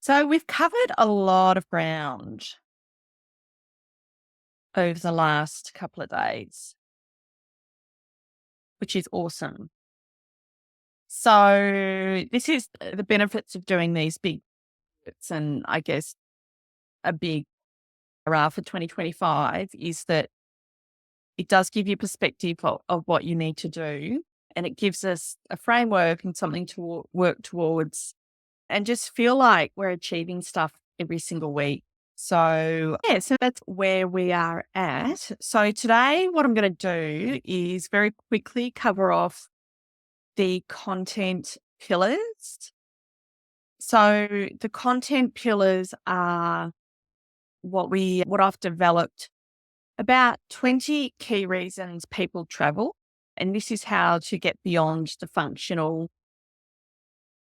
So we've covered a lot of ground over the last couple of days, which is awesome. So this is the benefits of doing these big bits, and I guess a big hurrah for 2025 is that it does give you perspective of what you need to do, and it gives us a framework and something to work towards and just feel like we're achieving stuff every single week. So, yeah, so that's where we are at. So, today, what I'm going to do is very quickly cover off the content pillars. So, the content pillars are what I've developed about 20 key reasons people travel. And this is how to get beyond the functional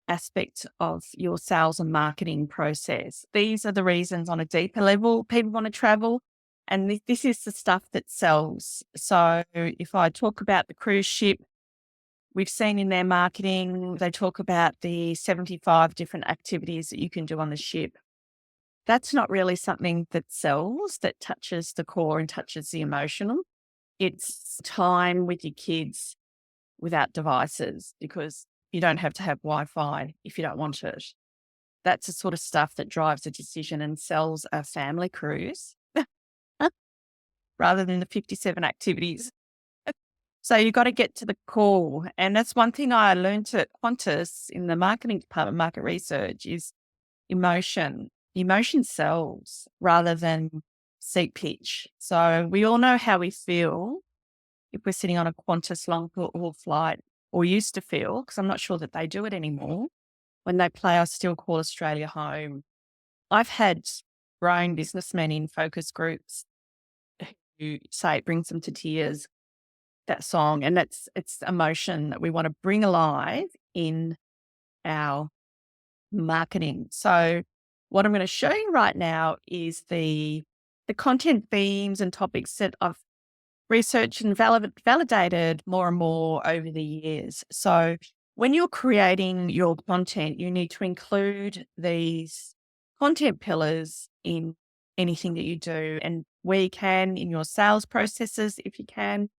aspect of your sales and marketing process. These are the reasons on a deeper level people want to travel. And this is the stuff that sells. So if I talk about the cruise ship, we've seen in their marketing, they talk about the 75 different activities that you can do on the ship. That's not really something that sells, that touches the core and touches the emotional. It's time with your kids without devices, because you don't have to have Wi-Fi if you don't want it. That's the sort of stuff that drives a decision and sells a family cruise rather than the 57 activities. So you've got to get to the core. And that's one thing I learned at Qantas in the marketing department, market research, is emotion. Emotion sells rather than seat pitch. So we all know how we feel if we're sitting on a Qantas long haul flight, or used to feel, because I'm not sure that they do it anymore, when they play I Still Call Australia Home. I've had grown businessmen in focus groups who say it brings them to tears, that song. And it's emotion that we want to bring alive in our marketing. So what I'm going to show you right now is the content themes and topics that I've researched and validated more and more over the years. So when you're creating your content, you need to include these content pillars in anything that you do, and where you can in your sales processes, if you can,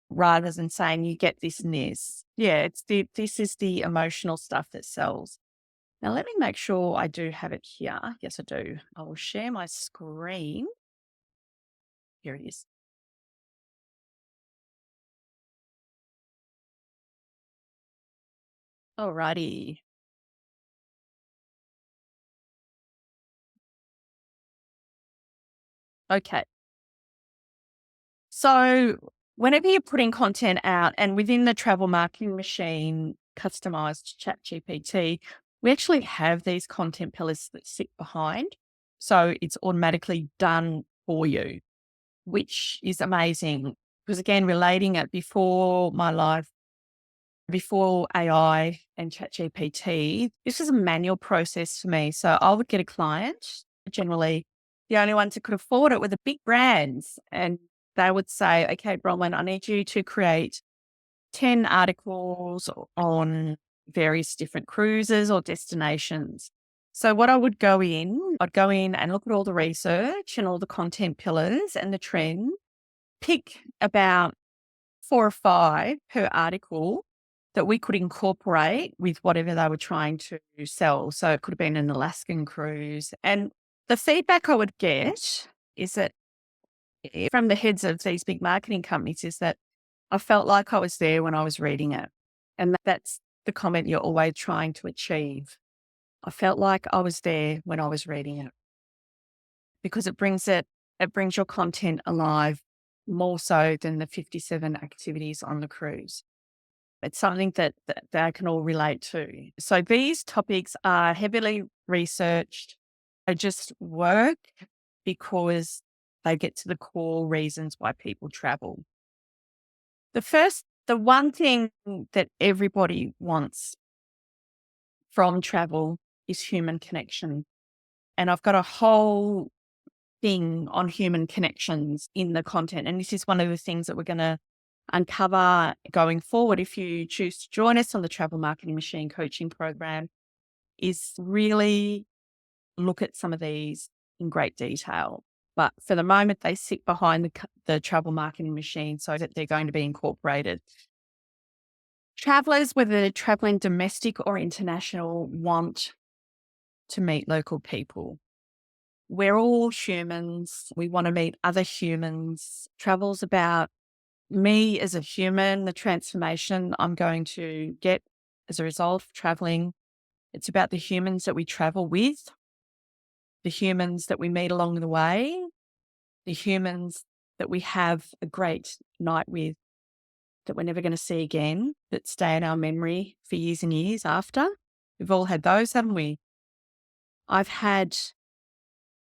rather than saying you get this and this. Yeah, this is the emotional stuff that sells. Now, let me make sure I do have it here. Yes, I do. I will share my screen. Here it is. Alrighty. Okay. So whenever you're putting content out, and within the travel marketing machine, customized ChatGPT, we actually have these content pillars that sit behind. So it's automatically done for you, which is amazing. Because again, relating it before my life, before AI and ChatGPT, this was a manual process for me. So I would get a client, generally the only ones that could afford it were the big brands. And they would say, okay, Bronwyn, I need you to create 10 articles on various different cruises or destinations. So what I'd go in and look at all the research and all the content pillars and the trend, pick about 4 or 5 per article that we could incorporate with whatever they were trying to sell. So it could have been an Alaskan cruise. And the feedback I would get is that from the heads of these big marketing companies is that I felt like I was there when I was reading it. And that's the comment you're always trying to achieve. I felt like I was there when I was reading it, because it brings your content alive more so than the 57 activities on the cruise. It's something that they can all relate to. So these topics are heavily researched. They just work because they get to the core reasons why people travel. The one thing that everybody wants from travel is human connection. And I've got a whole thing on human connections in the content. And this is one of the things that we're going to uncover going forward if you choose to join us on the Travel Marketing Machine coaching program, is really look at some of these in great detail. But for the moment, they sit behind the travel marketing machine so that they're going to be incorporated. Travelers, whether they're traveling domestic or international, want to meet local people. We're all humans. We want to meet other humans. Travel's about me as a human, the transformation I'm going to get as a result of traveling. It's about the humans that we travel with, the humans that we meet along the way, the humans that we have a great night with that we're never going to see again, that stay in our memory for years and years after. We've all had those, haven't we? I've had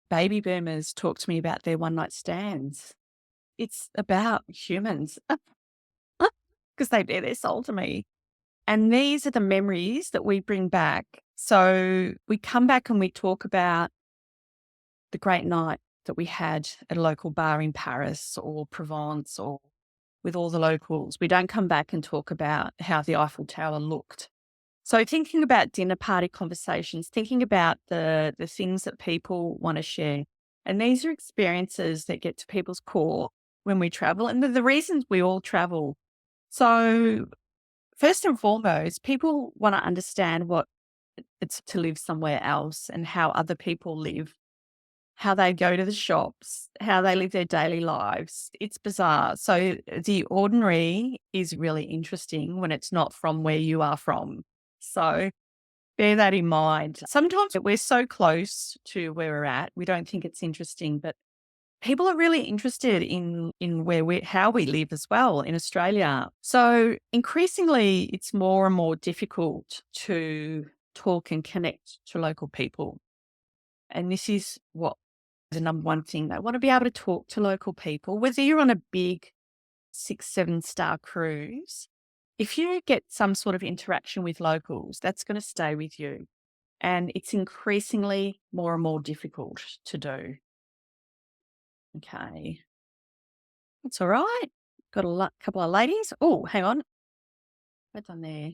baby boomers talk to me about their one night stands. It's about humans because they bear their soul to me. And these are the memories that we bring back. So we come back and we talk about the great night that we had at a local bar in Paris or Provence or with all the locals. We don't come back and talk about how the Eiffel Tower looked. So thinking about dinner party conversations, thinking about the things that people want to share. And these are experiences that get to people's core when we travel, and the reasons we all travel. So first and foremost, people want to understand what it's to live somewhere else and how other people live, how they go to the shops, how they live their daily lives. It's bizarre. So the ordinary is really interesting when it's not from where you are from. So bear that in mind. Sometimes we're so close to where we're at, we don't think it's interesting, but people are really interested in how we live as well in Australia. So increasingly, it's more and more difficult to talk and connect to local people. And this is what the number one thing. They want to be able to talk to local people, whether you're on a big 6-7 star cruise. If you get some sort of interaction with locals, that's going to stay with you. And it's increasingly more and more difficult to do. Okay. That's all right. Got a couple of ladies. Oh, hang on. What's on there?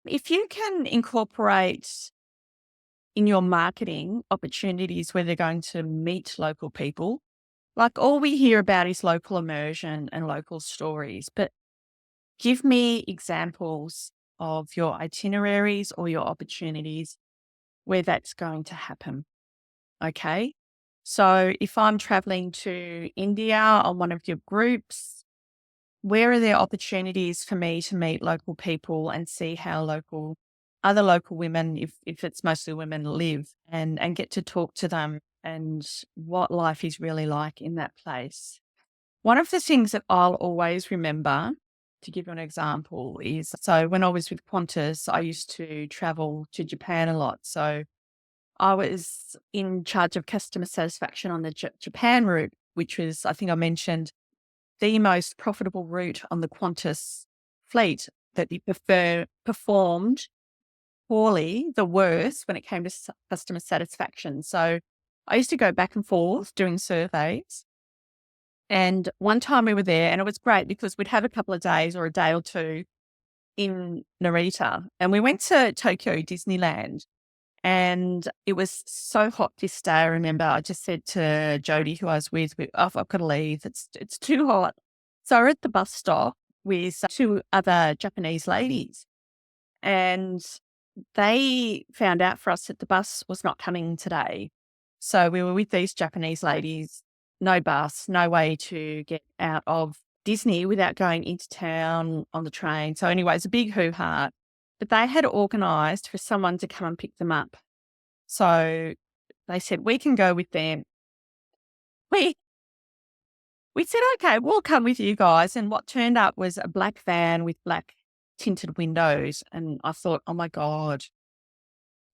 If you can incorporate in your marketing opportunities where they're going to meet local people, like all we hear about is local immersion and local stories, but give me examples of your itineraries or your opportunities where that's going to happen. Okay. So if I'm traveling to India on one of your groups, where are there opportunities for me to meet local people and see how other local women, if it's mostly women, live and get to talk to them and what life is really like in that place? One of the things that I'll always remember, to give you an example, is so when I was with Qantas, I used to travel to Japan a lot. So I was in charge of customer satisfaction on the Japan route, which was, I think I mentioned, the most profitable route on the Qantas fleet, that it performed poorly, the worst when it came to customer satisfaction. So I used to go back and forth doing surveys. And one time we were there and it was great because we'd have a couple of days or a day or two in Narita, and we went to Tokyo Disneyland. And it was so hot this day. I remember I just said to Jody, who I was with, I've got to leave. It's too hot. So we're at the bus stop with two other Japanese ladies, and they found out for us that the bus was not coming today. So we were with these Japanese ladies, no bus, no way to get out of Disney without going into town on the train. So anyway, it's a big hoo-ha. But they had organised for someone to come and pick them up. So they said, we can go with them. We said, okay, we'll come with you guys. And what turned up was a black van with black tinted windows. And I thought, oh my God,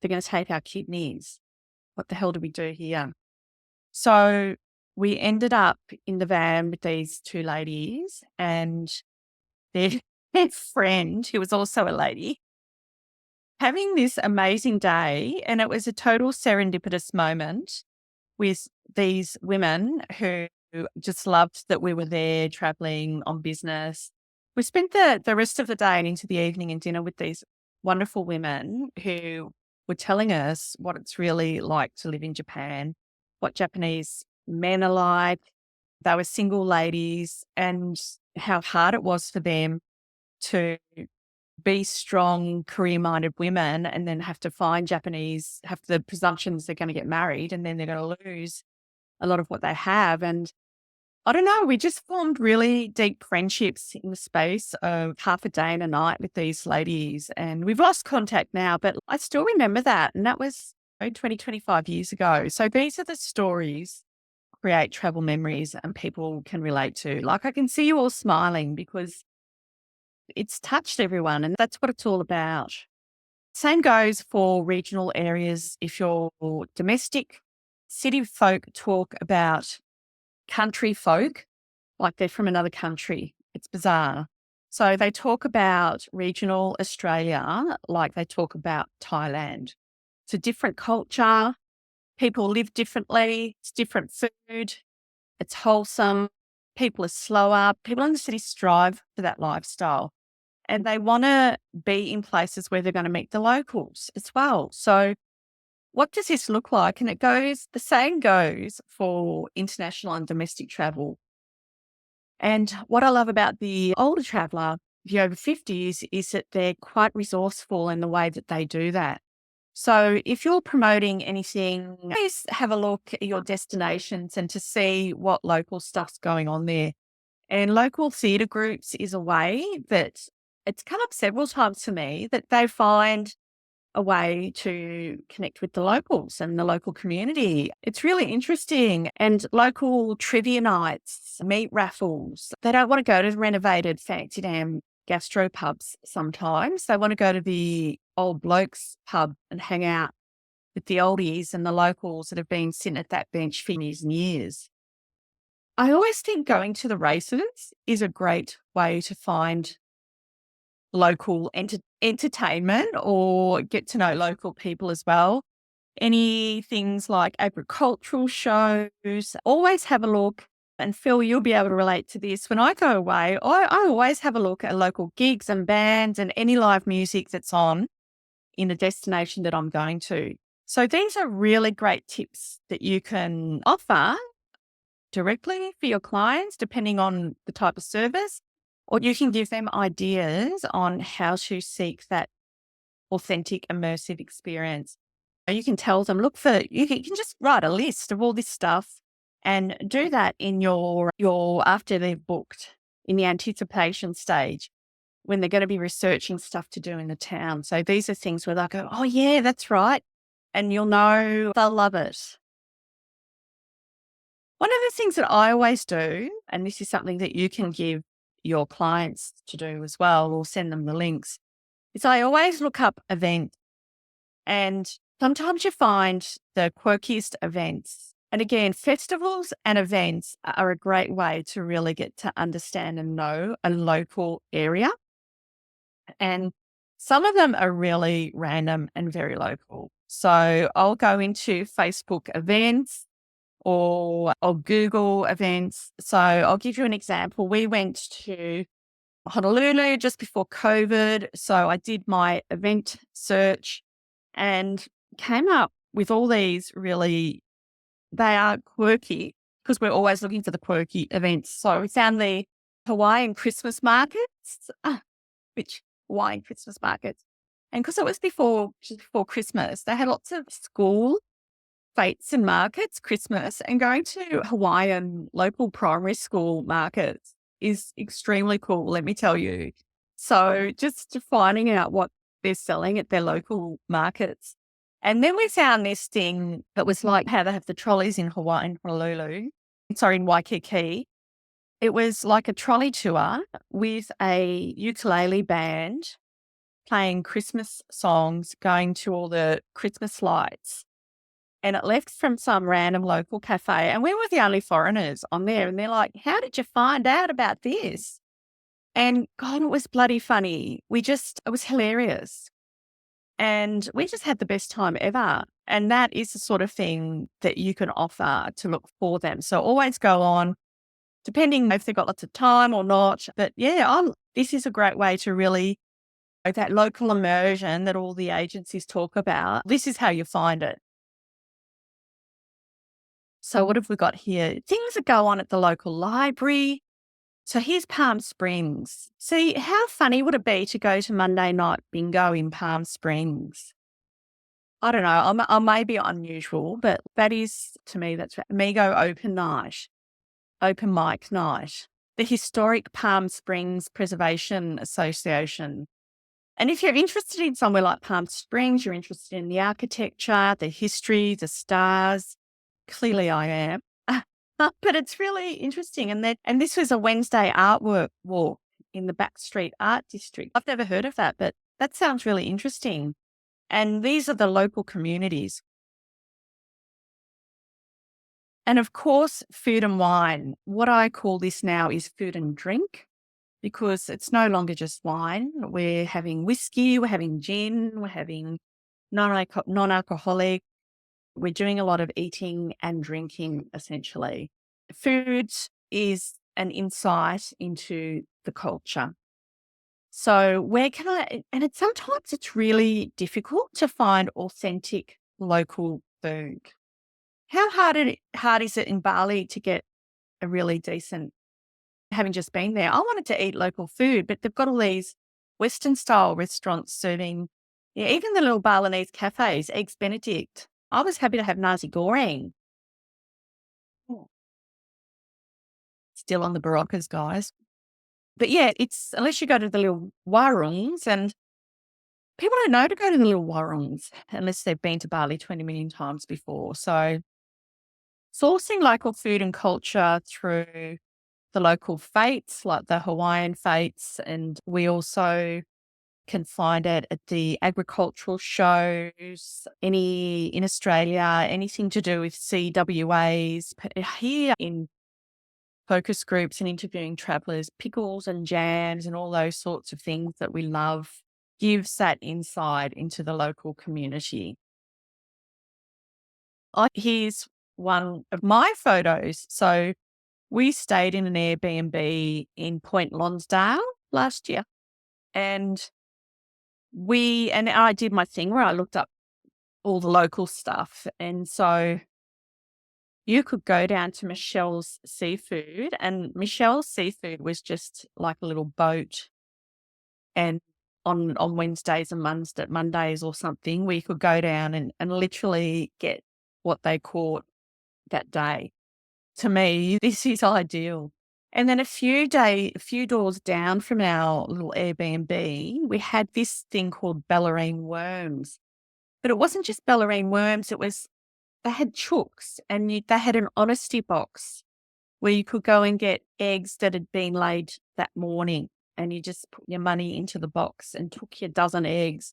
they're going to take our kidneys. What the hell do we do here? So we ended up in the van with these two ladies and their friend, who was also a lady, having this amazing day. And it was a total serendipitous moment with these women who just loved that we were there traveling on business. We spent the rest of the day and into the evening and dinner with these wonderful women who were telling us what it's really like to live in Japan, what Japanese men are like. They were single ladies and how hard it was for them to be strong, career minded women and then have to find Japanese, have the presumptions they're going to get married and then they're going to lose a lot of what they have. And I don't know, we just formed really deep friendships in the space of half a day and a night with these ladies. And we've lost contact now, but I still remember that. And that was 20, 25 years ago. So these are the stories create travel memories and people can relate to. Like I can see you all smiling because it's touched everyone and that's what it's all about. Same goes for regional areas. If you're domestic, city folk talk about country folk like they're from another country. It's bizarre. So they talk about regional Australia like they talk about Thailand. It's a different culture. People live differently. It's different food. It's wholesome. People are slower. People in the city strive for that lifestyle. And they want to be in places where they're going to meet the locals as well. So what does this look like? And the same goes for international and domestic travel. And what I love about the older traveller, the over 50s, is that they're quite resourceful in the way that they do that. So if you're promoting anything, please have a look at your destinations and to see what local stuff's going on there. And local theatre groups is a way that it's come up several times for me that they find a way to connect with the locals and the local community. It's really interesting. And local trivia nights, meat raffles. They don't want to go to renovated fancy damn gastro pubs sometimes. They want to go to the old blokes pub and hang out with the oldies and the locals that have been sitting at that bench for years and years. I always think going to the races is a great way to find local entertainment or get to know local people as well. Any things like agricultural shows, always have a look. And Phil, you'll be able to relate to this. When I go away, I always have a look at local gigs and bands and any live music that's on in a destination that I'm going to. So these are really great tips that you can offer directly for your clients, depending on the type of service, or you can give them ideas on how to seek that authentic, immersive experience. You can tell them, you can just write a list of all this stuff and do that in your after they've booked in the anticipation stage when they're going to be researching stuff to do in the town. So these are things where they'll go, oh yeah, that's right. And you'll know they'll love it. One of the things that I always do, and this is something that you can give your clients to do as well, or send them the links, is I always look up events. And sometimes you find the quirkiest events. And again, festivals and events are a great way to really get to understand and know a local area. And some of them are really random and very local. So I'll go into Facebook events or I'll Google events. So I'll give you an example. We went to Honolulu just before COVID. So I did my event search and came up with all these they are quirky because we're always looking for the quirky events. So we found the Hawaiian Christmas markets, which Hawaiian Christmas markets. And because it was just before Christmas, they had lots of school fetes and markets, Christmas, and going to Hawaiian local primary school markets is extremely cool, let me tell you. So just finding out what they're selling at their local markets. And then we found this thing that was like how they have the trolleys in Hawaii, in Waikiki. It was like a trolley tour with a ukulele band playing Christmas songs, going to all the Christmas lights. And it left from some random local cafe. And we were the only foreigners on there. And they're like, how did you find out about this? And God, it was bloody funny. It was hilarious. And we just had the best time ever. And that is the sort of thing that you can offer to look for them. So always go on, depending if they've got lots of time or not. But yeah, this is a great way to really That local immersion that all the agencies talk about, this is how you find it. So what have we got here? Things that go on at the local library. So here's Palm Springs. See, how funny would it be to go to Monday night bingo in Palm Springs? I don't know. I may be unusual, but that is, to me, that's Amigo open night, open mic night. The Historic Palm Springs Preservation Association. And if you're interested in somewhere like Palm Springs, you're interested in the architecture, the history, the stars. Clearly I am. But it's really interesting. And this was a Wednesday artwork walk in the Backstreet Art District. I've never heard of that, but that sounds really interesting. And these are the local communities. And of course, food and wine. What I call this now is food and drink, because it's no longer just wine. We're having whiskey, we're having gin, we're having non-alcoholic. We're doing a lot of eating and drinking, essentially. Food is an insight into the culture. So where can and sometimes it's really difficult to find authentic local food. How hard is it in Bali to get a really decent, having just been there? I wanted to eat local food, but they've got all these Western style restaurants serving, yeah, even the little Balinese cafes, eggs Benedict. I was happy to have nasi goreng. Oh. Still on the Baroccas, guys. But yeah, it's unless you go to the little warungs, and people don't know to go to the little warungs unless they've been to Bali 20 million times before. So sourcing local food and culture through the local fates, like the Hawaiian fates, and we also can find it at the agricultural shows, any in Australia, anything to do with CWAs. Here in focus groups and interviewing travellers, pickles and jams and all those sorts of things that we love gives that insight into the local community. Here's one of my photos. So we stayed in an Airbnb in Point Lonsdale last year, and I did my thing where I looked up all the local stuff. And so you could go down to Michelle's Seafood, and Michelle's Seafood was just like a little boat. And on Wednesdays and Mondays or something, we could go down and literally get what they caught that day. To me, this is ideal. And then a few doors down from our little Airbnb, we had this thing called Bellarine worms. But it wasn't just Bellarine worms, they had chooks, and they had an honesty box where you could go and get eggs that had been laid that morning, and you just put your money into the box and took your dozen eggs.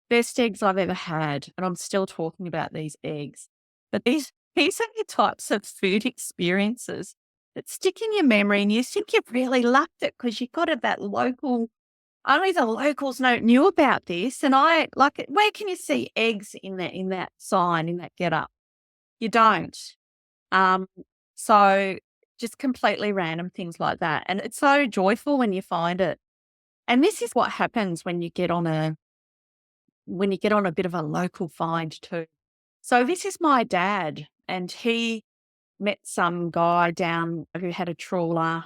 Best eggs I've ever had, and I'm still talking about these eggs. But these are the types of food experiences that stick in your memory, and you think you've really lucked it because you got it that local. Only the locals knew about this, and I like it. Where can you see eggs in that sign, in that get up? You don't. Um, so just completely random things like that. And it's so joyful when you find it. And this is what happens when you get on a bit of a local find too. So this is my dad, and he met some guy down who had a trawler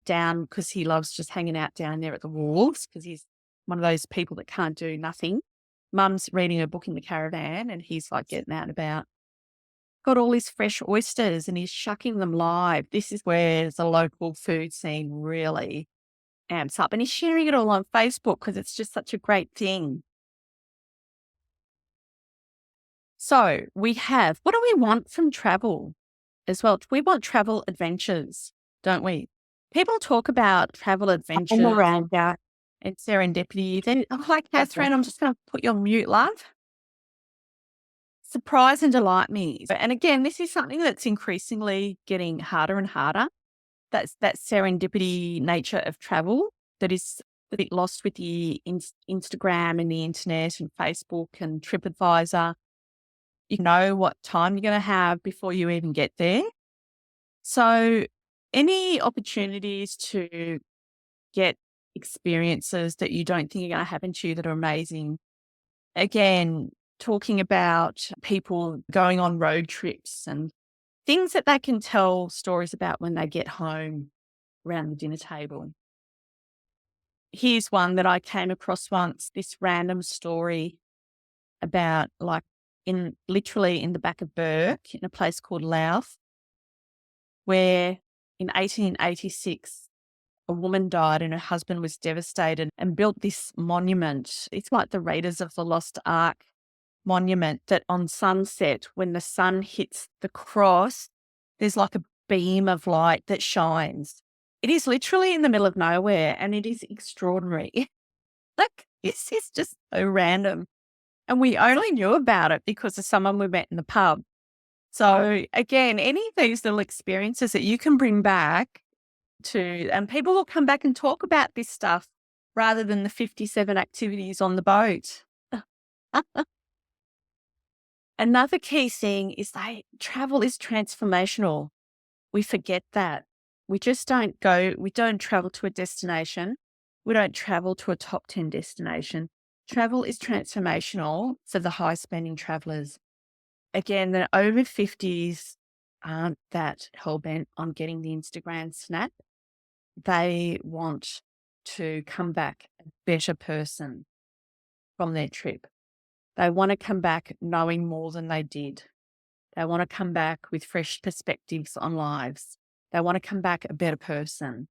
down because he loves just hanging out down there at the wharves because he's one of those people that can't do nothing. Mum's reading a book in the caravan and he's like getting out and about. Got all his fresh oysters and he's shucking them live. This is where the local food scene really amps up. And he's sharing it all on Facebook because it's just such a great thing. So what do we want from travel as well? We want travel adventures, don't we? People talk about travel adventures and serendipity. Then, hi, Catherine, I'm just going to put you on mute, love. Surprise and delight me. And again, this is something that's increasingly getting harder and harder. That's that serendipity nature of travel that is a bit lost with the Instagram and the internet and Facebook and TripAdvisor. You know what time you're going to have before you even get there. So any opportunities to get experiences that you don't think are going to happen to you that are amazing. Again, talking about people going on road trips and things that they can tell stories about when they get home around the dinner table. Here's one that I came across once, this random story about like in literally in the back of Burke in a place called Louth, where in 1886 a woman died and her husband was devastated and built this monument. It's like the Raiders of the Lost Ark monument that on sunset, when the sun hits the cross, there's like a beam of light that shines. It is literally in the middle of nowhere and it is extraordinary. Like, this is just so random. And we only knew about it because of someone we met in the pub. So again, any of these little experiences that you can bring back to, and people will come back and talk about this stuff rather than the 57 activities on the boat. Another key thing is that travel is transformational. We forget that. We just we don't travel to a destination. We don't travel to a top 10 destination. Travel is transformational for the high spending travelers. Again, the over 50s aren't that hell bent on getting the Instagram snap. They want to come back a better person from their trip. They want to come back knowing more than they did. They want to come back with fresh perspectives on lives. They want to come back a better person.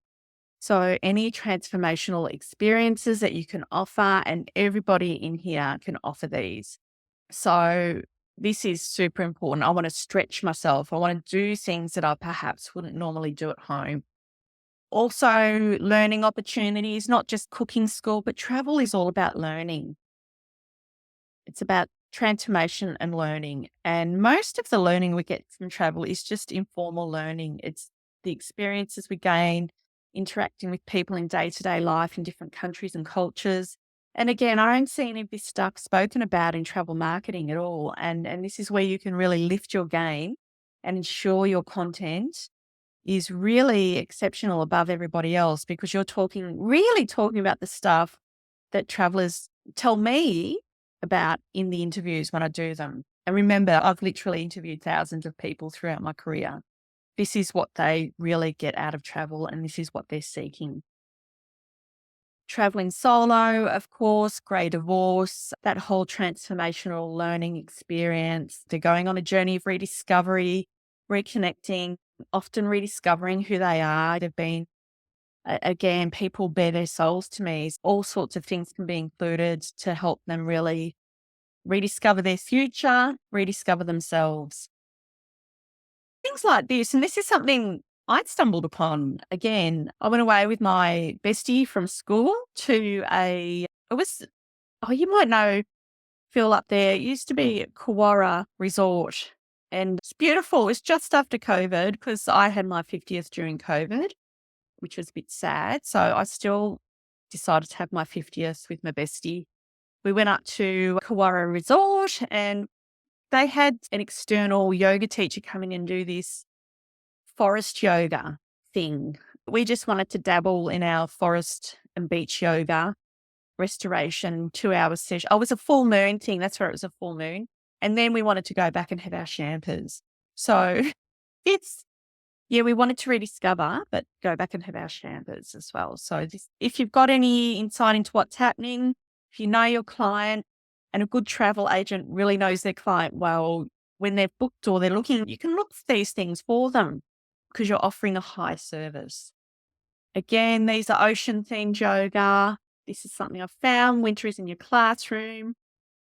So any transformational experiences that you can offer, and everybody in here can offer these. So this is super important. I want to stretch myself. I want to do things that I perhaps wouldn't normally do at home. Also, learning opportunities, not just cooking school, but travel is all about learning. It's about transformation and learning. And most of the learning we get from travel is just informal learning. It's the experiences we gain interacting with people in day-to-day life in different countries and cultures. And again, I don't see any of this stuff spoken about in travel marketing at all. And this is where you can really lift your game and ensure your content is really exceptional above everybody else, because you're really talking about the stuff that travelers tell me about in the interviews when I do them. And remember, I've literally interviewed thousands of people throughout my career. This is what they really get out of travel, and this is what they're seeking. Traveling solo, of course, grey divorce, that whole transformational learning experience. They're going on a journey of rediscovery, reconnecting, often rediscovering who they are. They've been, again, people bare their souls to me. All sorts of things can be included to help them really rediscover their future, rediscover themselves. Things like this. And this is something I stumbled upon. Again, I went away with my bestie from school to you might know Phil up there. It used to be Kawara Resort. And it's beautiful. It's just after COVID, because I had my 50th during COVID, which was a bit sad. So I still decided to have my 50th with my bestie. We went up to Kawara Resort and they had an external yoga teacher come in and do this forest yoga thing. We just wanted to dabble in our forest and beach yoga restoration 2 hour session. Oh, it was a full moon thing. That's where it was a full moon. And then we wanted to go back and have our champers. So we wanted to rediscover, but go back and have our champers as well. So if you've got any insight into what's happening, if you know your client, and a good travel agent really knows their client well, when they've booked or they're looking, you can look for these things for them because you're offering a high service. Again, these are ocean-themed yoga. This is something I've found. Winter is in your classroom.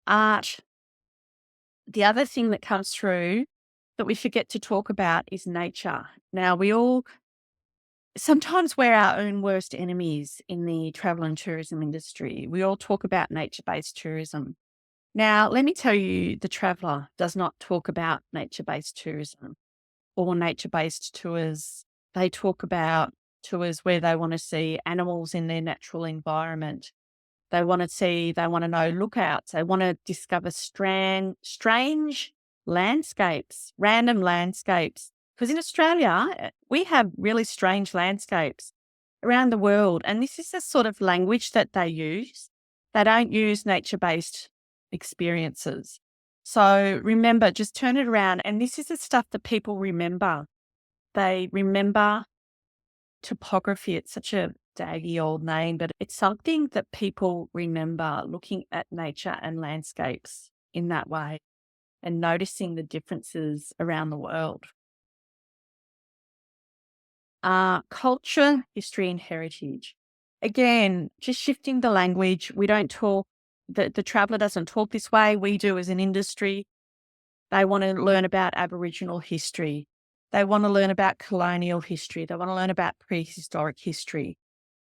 Art. The other thing that comes through that we forget to talk about is nature. Now, sometimes we're our own worst enemies in the travel and tourism industry. We all talk about nature-based tourism. Now, let me tell you, the traveller does not talk about nature-based tourism or nature-based tours. They talk about tours where they want to see animals in their natural environment. They want to know lookouts. They want to discover strange landscapes, random landscapes. Because in Australia, we have really strange landscapes around the world. And this is the sort of language that they use. They don't use nature-based experiences. So remember, just turn it around. And this is the stuff that people remember. They remember topography. It's such a daggy old name, but it's something that people remember, looking at nature and landscapes in that way and noticing the differences around the world. Culture, history, and heritage. Again, just shifting the language. We don't talk, the traveller doesn't talk this way. We do as an industry. They want to learn about Aboriginal history. They want to learn about colonial history. They want to learn about prehistoric history.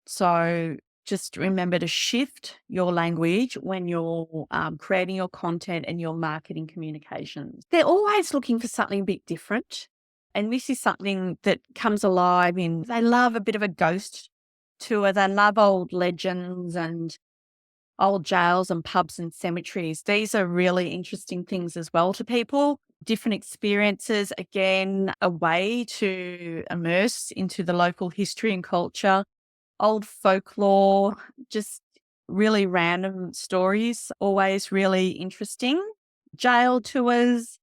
So just remember to shift your language when you're creating your content and your marketing communications. They're always looking for something a bit different. And this is something that comes alive they love a bit of a ghost tour. They love old legends and old jails and pubs and cemeteries. These are really interesting things as well to people. Different experiences, again, a way to immerse into the local history and culture. Old folklore, just really random stories, always really interesting. Jail tours,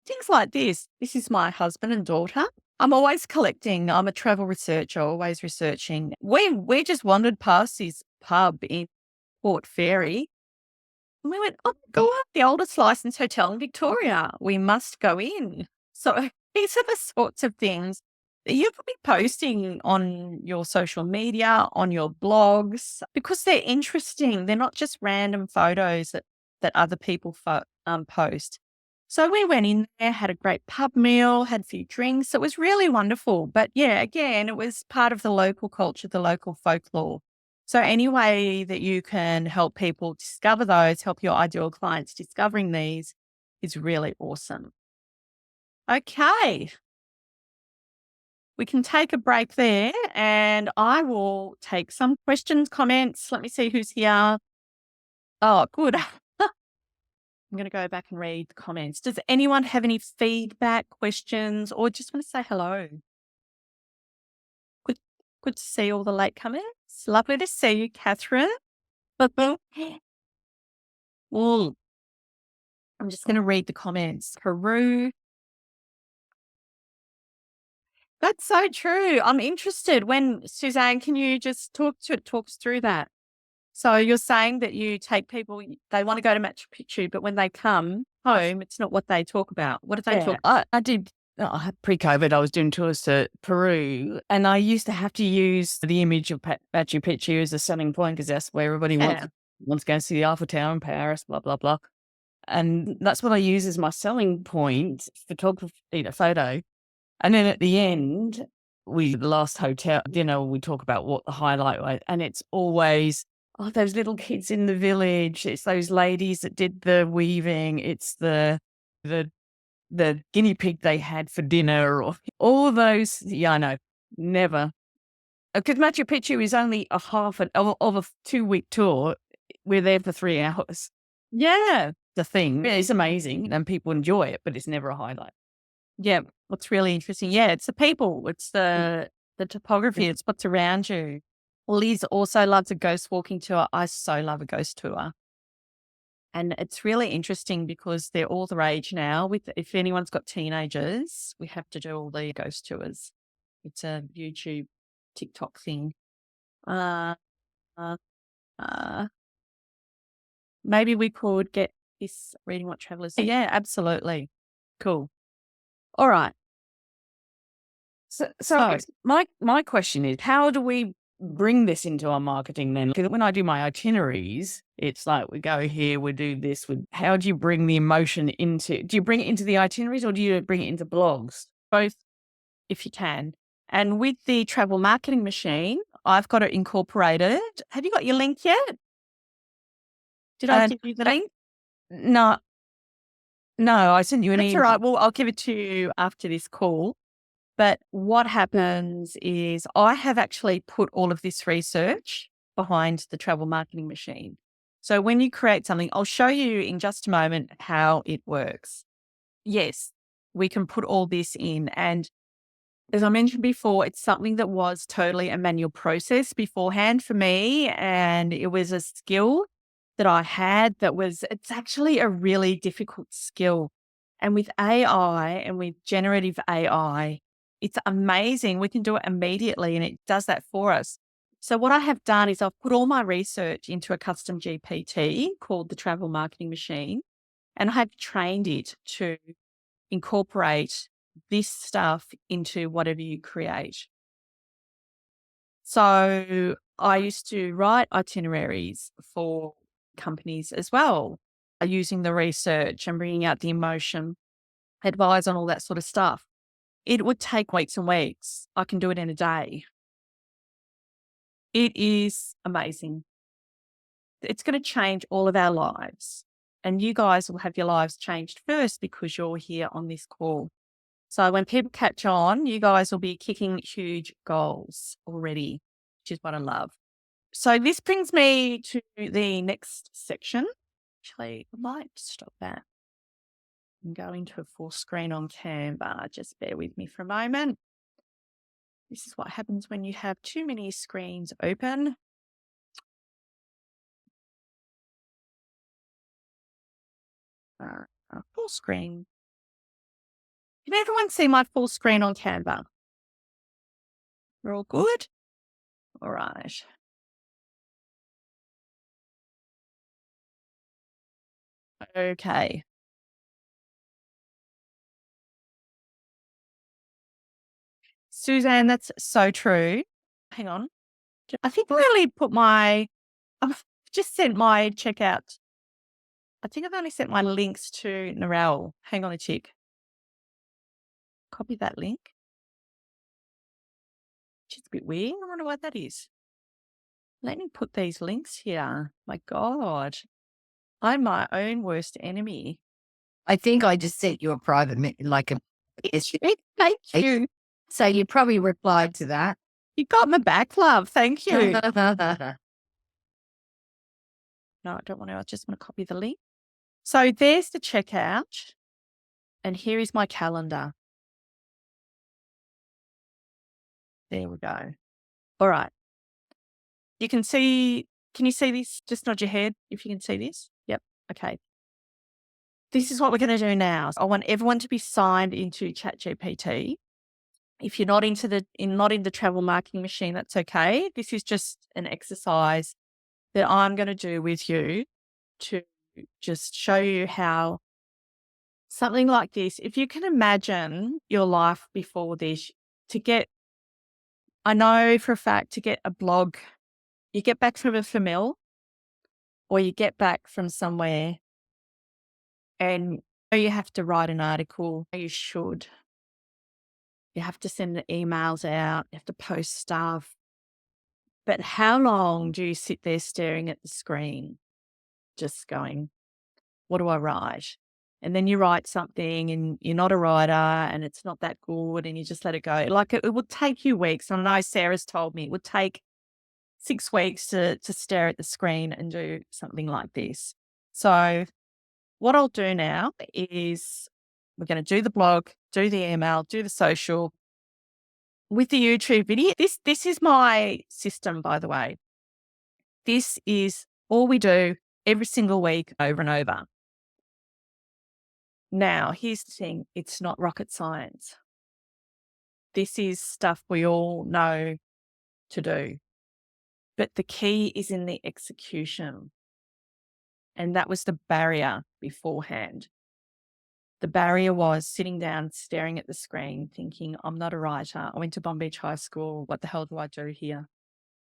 things like this. This is my husband and daughter. I'm always collecting. I'm a travel researcher, always researching. We just wandered past this pub in Port Fairy. And we went, oh my God, the oldest licensed hotel in Victoria. We must go in. So these are the sorts of things that you could be posting on your social media, on your blogs, because they're interesting. They're not just random photos that other people post. So we went in there, had a great pub meal, had a few drinks. It was really wonderful. But yeah, again, it was part of the local culture, the local folklore. So any way that you can help people discover those, help your ideal clients discovering these is really awesome. Okay. We can take a break there and I will take some questions, comments. Let me see who's here. Oh, good. I'm going to go back and read the comments. Does anyone have any feedback, questions, or just want to say hello? Good to see all the latecomers. Lovely to see you, Catherine. Well, I'm just going to read the comments. Peru. That's so true. I'm interested. Suzanne, can you just talk us through that? So you're saying that you take people, they want to go to Machu Picchu, but when they come home, it's not what they talk about. What do they talk about? I did, pre-COVID, I was doing tours to Peru and I used to have to use the image of Machu Picchu as a selling point because that's where everybody wants to go and see the Eiffel Tower in Paris, blah, blah, blah. And that's what I use as my selling point, photography, photo. And then at the end, the last hotel dinner, we talk about what the highlight was. And it's always, those little kids in the village. It's those ladies that did the weaving. It's the guinea pig they had for dinner or all those. Yeah, I know. Never. Because Machu Picchu is only a half of a 2-week tour. We're there for 3 hours. Yeah. The thing is amazing and people enjoy it, but it's never a highlight. Yeah, what's really interesting. Yeah, it's the people, it's the topography, it's what's around you. Liz also loves a ghost walking tour. I so love a ghost tour. And it's really interesting because they're all the rage now. If anyone's got teenagers, we have to do all the ghost tours. It's a YouTube, TikTok thing. Maybe we could get this reading what travelers do. Yeah, absolutely. Cool. All right. So my question is, how do we bring this into our marketing then? Because when I do my itineraries, it's like we go here, we do this. How do you bring the emotion do you bring it into the itineraries or do you bring it into blogs? Both, if you can. And with the travel marketing machine, I've got it incorporated. Have you got your link yet? Did I give you the link? No, I sent you an email. That's all right. Well, I'll give it to you after this call. But what happens is I have actually put all of this research behind the travel marketing machine. So when you create something, I'll show you in just a moment how it works. Yes, we can put all this in. And as I mentioned before, it's something that was totally a manual process beforehand for me. And it was a skill that I had it's actually a really difficult skill. And with AI and with generative AI, it's amazing. We can do it immediately and it does that for us. So what I have done is I've put all my research into a custom GPT called the Travel Marketing Machine, and I have trained it to incorporate this stuff into whatever you create. So I used to write itineraries for companies as well, using the research and bringing out the emotion, advise on all that sort of stuff. It would take weeks and weeks. I can do it in a day. It is amazing. It's going to change all of our lives. And you guys will have your lives changed first because you're here on this call. So when people catch on, you guys will be kicking huge goals already, which is what I love. So this brings me to the next section. Actually, I might stop that and go into a full screen on Canva. Just bear with me for a moment. This is what happens when you have too many screens open. Full screen. Can everyone see my full screen on Canva? We're all good? All right. Okay. Suzanne, that's so true. Hang on. I think I only I've just sent my checkout. I think I've only sent my links to Narelle. Hang on a tick. Copy that link. Which is a bit weird. I wonder what that is. Let me put these links here. My God. I'm my own worst enemy. I think I just sent you a private, like a Thank you. So you probably replied to that. You got my back, love. Thank you. No, I don't want to. I just want to copy the link. So there's the checkout. And here is my calendar. There we go. All right. You can see you see this? Just nod your head if you can see this. Yep. Okay. This is what we're going to do now. I want everyone to be signed into ChatGPT. If you're not into not in the travel marketing machine, that's okay. This is just an exercise that I'm going to do with you to just show you how something like this, if you can imagine your life before this, I know for a fact to get a blog, you get back from a famil or you get back from somewhere and you have to write an article. You should. You have to send the emails out. You have to post stuff. But how long do you sit there staring at the screen, just going, what do I write? And then you write something and you're not a writer and it's not that good and you just let it go. Like it would take you weeks. And I know Sarah's told me it would take 6 weeks to stare at the screen and do something like this. So what I'll do now is we're going to do the blog, do the email, do the social. With the YouTube video, this is my system, by the way. This is all we do every single week over and over. Now, here's the thing. It's not rocket science. This is stuff we all know to do. But the key is in the execution. And that was the barrier beforehand. The barrier was sitting down, staring at the screen, thinking, I'm not a writer. I went to Bomb Beach High School. What the hell do I do here?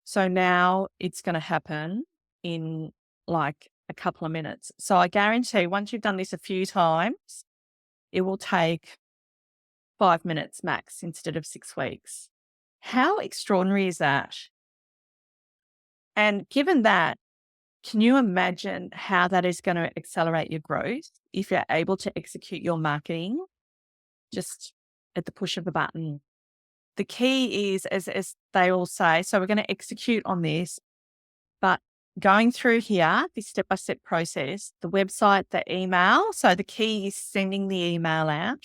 So now it's going to happen in like a couple of minutes. So I guarantee once you've done this a few times, it will take 5 minutes max instead of 6 weeks. How extraordinary is that? And given that, can you imagine how that is going to accelerate your growth if you're able to execute your marketing just at the push of a button? The key is, as they all say, so we're going to execute on this, but going through here, this step-by-step process, the website, the email. So the key is sending the email out.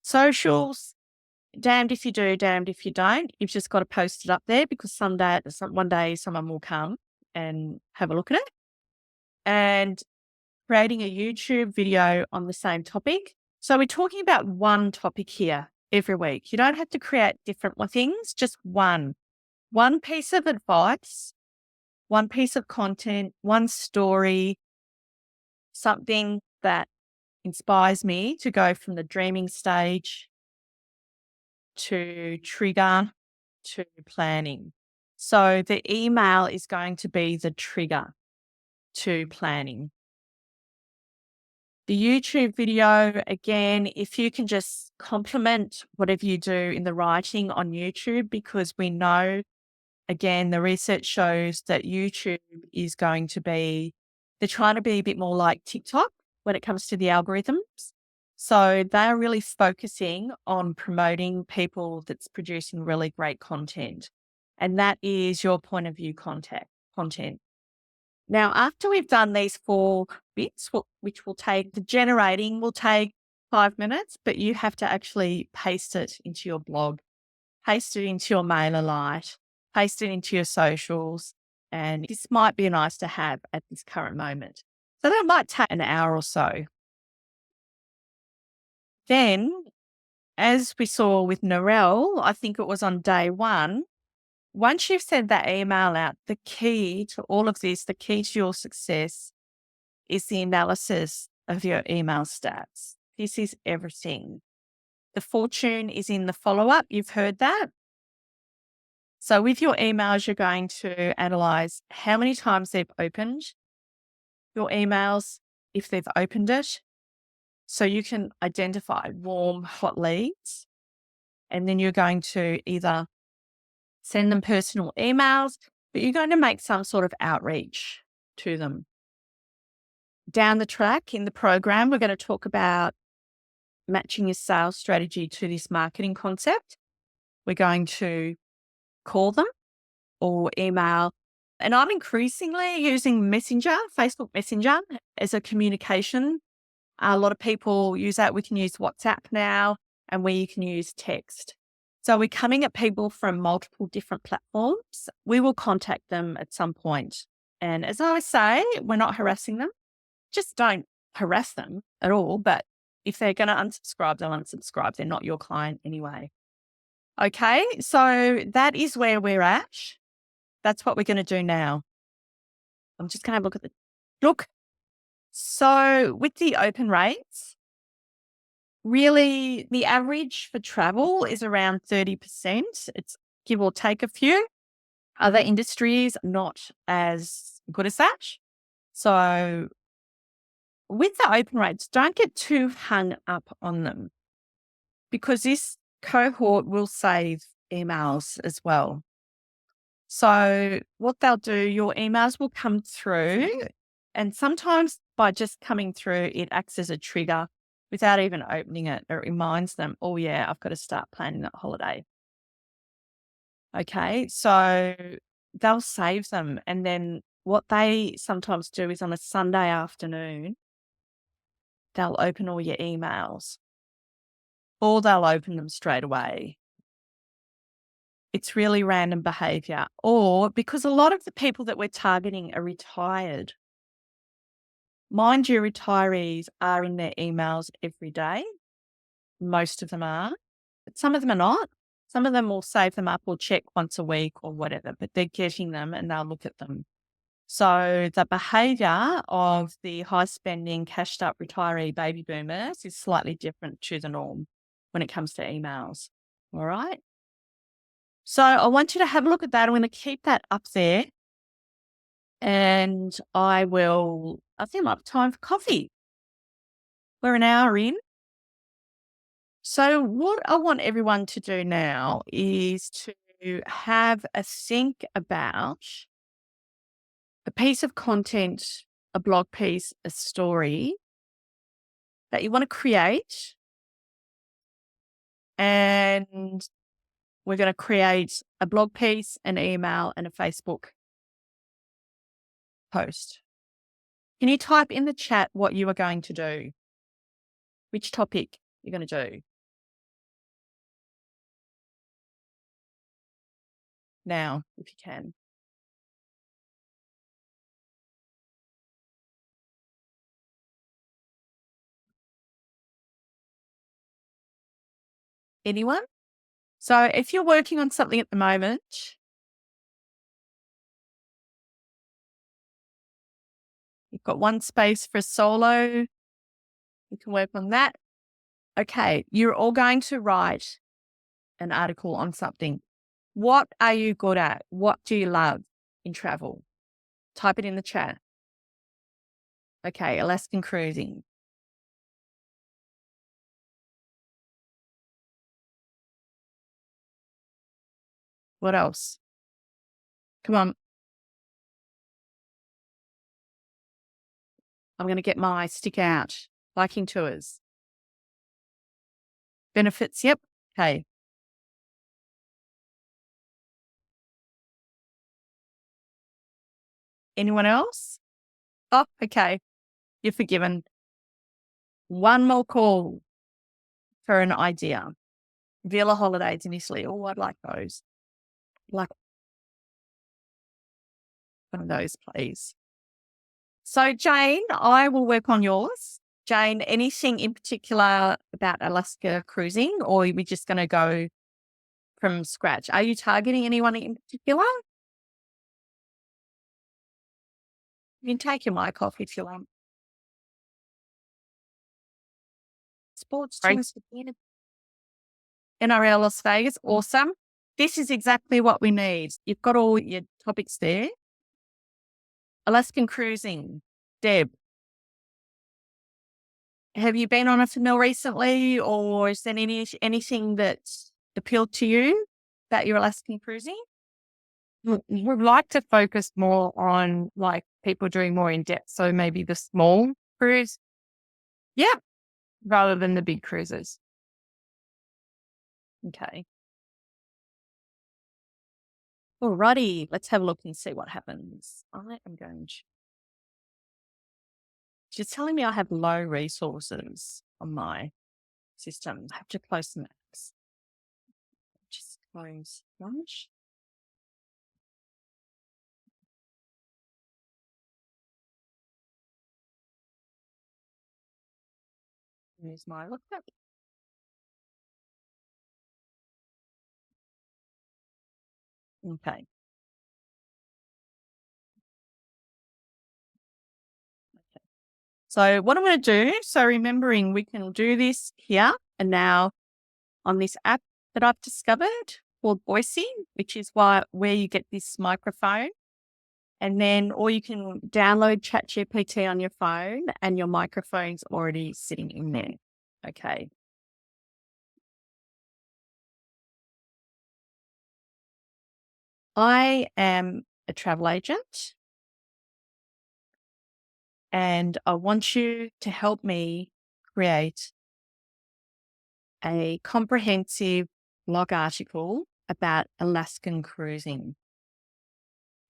Socials, damned if you do, damned if you don't. You've just got to post it up there because one day someone will come and have a look at it. And creating a YouTube video on the same topic. So we're talking about one topic here every week. You don't have to create different things, just one piece of advice, one piece of content, one story, something that inspires me to go from the dreaming stage to trigger to planning. So the email is going to be the trigger to planning. The YouTube video, again, if you can just complement whatever you do in the writing on YouTube, because we know, again, the research shows that YouTube is going to be, they're trying to be a bit more like TikTok when it comes to the algorithms. So they're really focusing on promoting people that's producing really great content. And that is your point of view content. Now, after we've done these 4 bits, which will take, the generating will take 5 minutes, but you have to actually paste it into your blog, paste it into your MailerLite, paste it into your socials. And this might be nice to have at this current moment. So that might take an hour or so. Then, as we saw with Narelle, I think it was on day 1, once you've sent that email out, the key to all of this, the key to your success is the analysis of your email stats. This is everything. The fortune is in the follow-up. You've heard that. So with your emails, you're going to analyze how many times they've opened your emails, if they've opened it. So you can identify warm, hot leads. And then you're going to either send them personal emails, but you're going to make some sort of outreach to them. Down the track in the program, we're going to talk about matching your sales strategy to this marketing concept. We're going to call them or email. And I'm increasingly using Messenger, Facebook Messenger, as a communication. A lot of people use that. We can use WhatsApp now, and we can use text. So we're coming at people from multiple different platforms. We will contact them at some point. And as I say, we're not harassing them. Just don't harass them at all. But if they're going to unsubscribe, they'll unsubscribe. They're not your client anyway. Okay, so that is where we're at. That's what we're going to do now. I'm just going to have a look at look. So with the open rates, really the average for travel is around 30%. It's give or take a few. Other industries not as good as that. So with the open rates, don't get too hung up on them because this cohort will save emails as well. So what they'll do, your emails will come through, and sometimes by just coming through, it acts as a trigger without even opening it. It reminds them, oh yeah, I've got to start planning that holiday. Okay, so they'll save them. And then what they sometimes do is on a Sunday afternoon, they'll open all your emails or they'll open them straight away. It's really random behavior. Or because a lot of the people that we're targeting are retired. Mind you, retirees are in their emails every day. Most of them are, but some of them are not. Some of them will save them up or check once a week or whatever, but they're getting them and they'll look at them. So the behavior of the high spending, cashed up retiree baby boomers is slightly different to the norm when it comes to emails. All right. So I want you to have a look at that. I'm going to keep that up there. And I think I'm up time for coffee. We're an hour in. So what I want everyone to do now is to have a think about a piece of content, a blog piece, a story that you want to create. And we're going to create a blog piece, an email, and a Facebook post. Can you type in the chat what you are going to do? Which topic you're going to do? now, if you can. Anyone? So if you're working on something at the moment, you've got one space for solo, you can work on that. Okay, you're all going to write an article on something. What are you good at? What do you love in travel? Type it in the chat. Okay, Alaskan cruising. What else? Come on. I'm going to get my stick out. Biking tours. Benefits, yep. Okay. Anyone else? Oh, okay. You're forgiven. One more call for an idea. Villa holidays in Italy. Oh, I'd like those. Like one of those, please. So, Jane, I will work on yours. Jane, anything in particular about Alaska cruising, or are we just going to go from scratch? Are you targeting anyone in particular? You can take your mic off if you want. Sports Right. tours for NRL Las Vegas. Awesome. This is exactly what we need. You've got all your topics there. Alaskan cruising. Deb, have you been on a mill recently, or is there anything that's appealed to you about your Alaskan cruising? We'd like to focus more on like people doing more in depth. So maybe the small cruise. Yeah. Rather than the big cruises. Okay. Alrighty, let's have a look and see what happens. I am going to. She's telling me I have low resources on my system. I have to close the maps. Just close lunch. Here's my lookup. Okay. So what I'm going to do, so remembering we can do this here and now on this app that I've discovered called Voicey, which is where you get this microphone. And then, or you can download ChatGPT on your phone and your microphone's already sitting in there. Okay. I am a travel agent and I want you to help me create a comprehensive blog article about Alaskan cruising.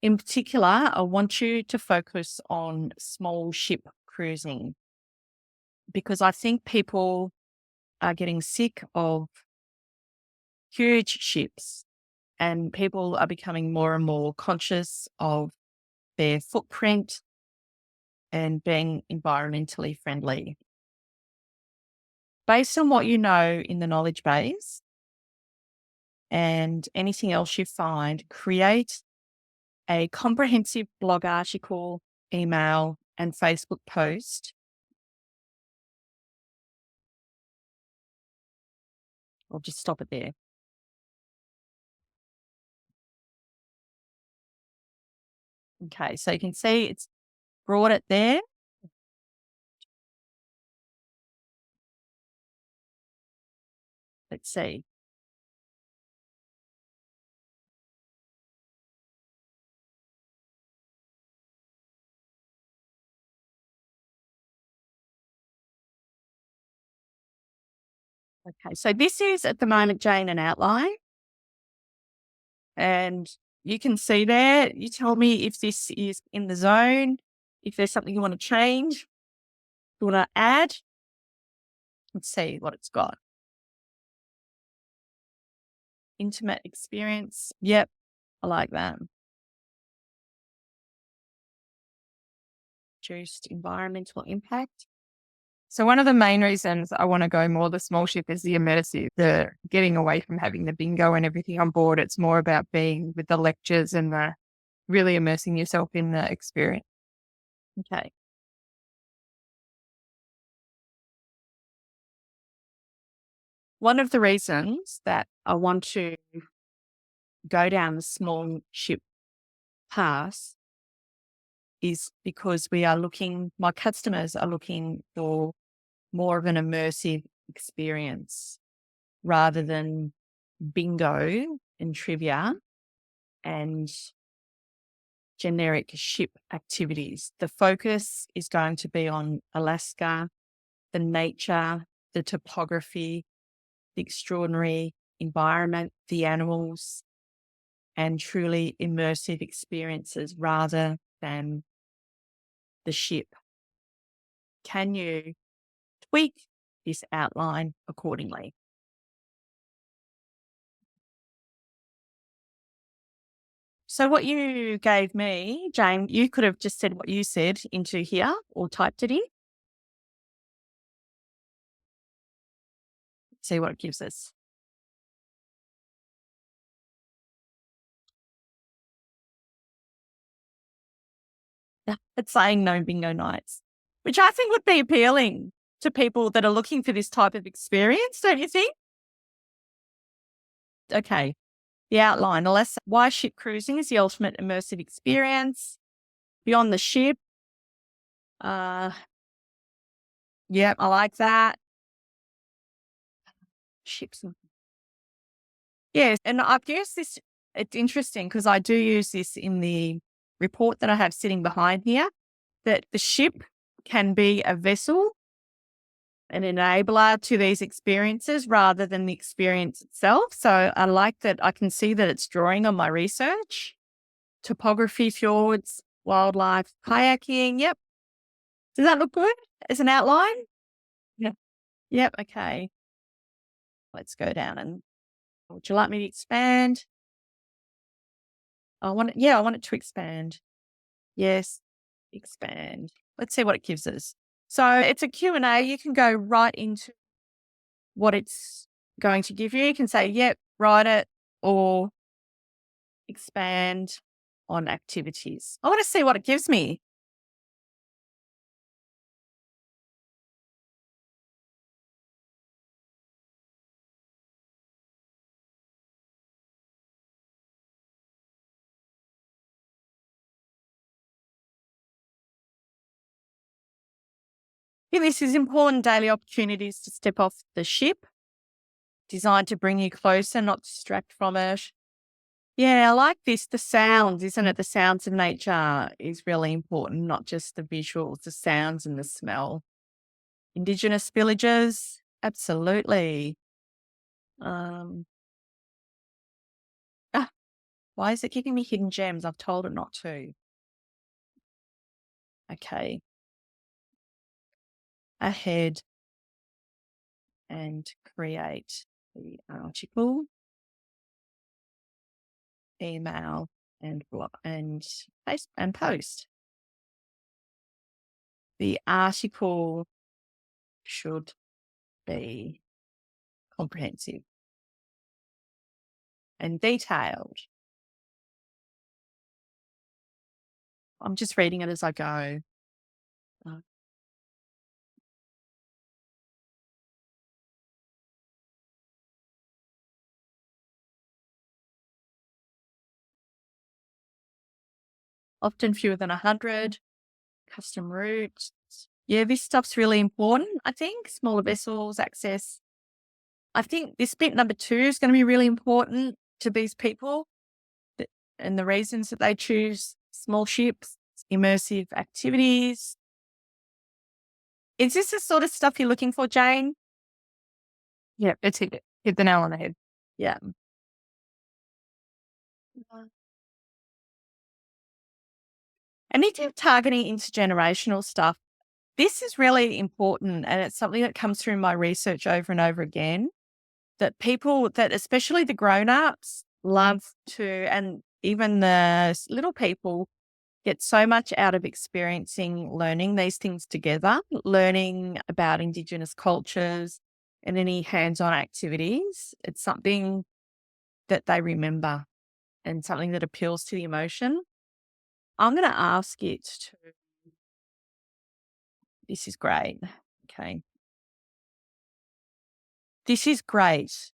In particular, I want you to focus on small ship cruising because I think people are getting sick of huge ships and people are becoming more and more conscious of their footprint and being environmentally friendly. Based on what you know in the knowledge base and anything else you find, create a comprehensive blog article, email, and Facebook post. I'll just stop it there. Okay, so you can see it's brought it there. Let's see. Okay, so this is at the moment, Jane, an outline. And you can see there, you tell me if this is in the zone, if there's something you want to change, you want to add. Let's see what it's got. Intimate experience. Yep. I like that. Reduced environmental impact. So one of the main reasons I want to go more the small ship is the immersive, the getting away from having the bingo and everything on board. It's more about being with the lectures and the really immersing yourself in the experience. Okay. One of the reasons that I want to go down the small ship path is because my customers are looking for more of an immersive experience rather than bingo and trivia and generic ship activities. The focus is going to be on Alaska, the nature, the topography, the extraordinary environment, the animals, and truly immersive experiences rather than the ship. Can you tweak this outline accordingly? So what you gave me, Jane, you could have just said what you said into here or typed it in. See what it gives us. It's saying no bingo nights, which I think would be appealing to people that are looking for this type of experience, don't you think? Okay. The outline, why ship cruising is the ultimate immersive experience. Beyond the ship. Yep, I like that. Ships. Yes, and I've used this. It's interesting because I do use this in the report that I have sitting behind here, that the ship can be a vessel, an enabler to these experiences rather than the experience itself. So I like that I can see that it's drawing on my research. Topography, fjords, wildlife, kayaking. Yep. Does that look good as an outline? Yeah. Yep. Okay. Let's go down and would you like me to expand? I want it to expand. Yes, expand. Let's see what it gives us. So it's a Q&A. You can go right into what it's going to give you. You can say, yep, write it or expand on activities. I want to see what it gives me. Yeah, this is important daily opportunities to step off the ship, designed to bring you closer, not distract from it. Yeah, I like this. The sounds, isn't it? The sounds of nature is really important, not just the visuals, the sounds and the smell. Indigenous villages, absolutely. Um, ah, why is it giving me hidden gems? I've told it not to. Okay. Ahead and create the article, email and blog and post. The article should be comprehensive and detailed. I'm just reading it as I go. Often fewer than 100. Custom routes. Yeah, this stuff's really important, I think. Smaller vessels, access. I think this bit number 2 is going to be really important to these people and the reasons that they choose small ships, immersive activities. Is this the sort of stuff you're looking for, Jane? Yeah, it's hit the nail on the head. Yeah. And if you're targeting intergenerational stuff, this is really important. And it's something that comes through my research over and over again, that people that especially the grown-ups love to, and even the little people get so much out of experiencing learning these things together, learning about Indigenous cultures and any hands-on activities. It's something that they remember and something that appeals to the emotion. I'm going to ask it to, this is great. Okay. This is great.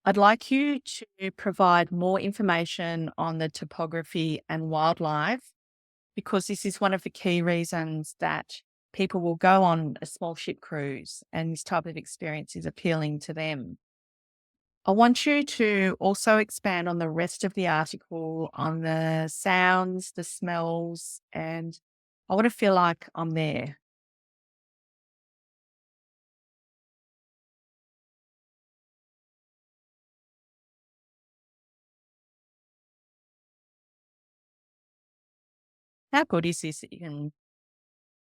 I'd like you to provide more information on the topography and wildlife, because this is one of the key reasons that people will go on a small ship cruise, and this type of experience is appealing to them. I want you to also expand on the rest of the article on the sounds, the smells, and I want to feel like I'm there. How good is this that you can,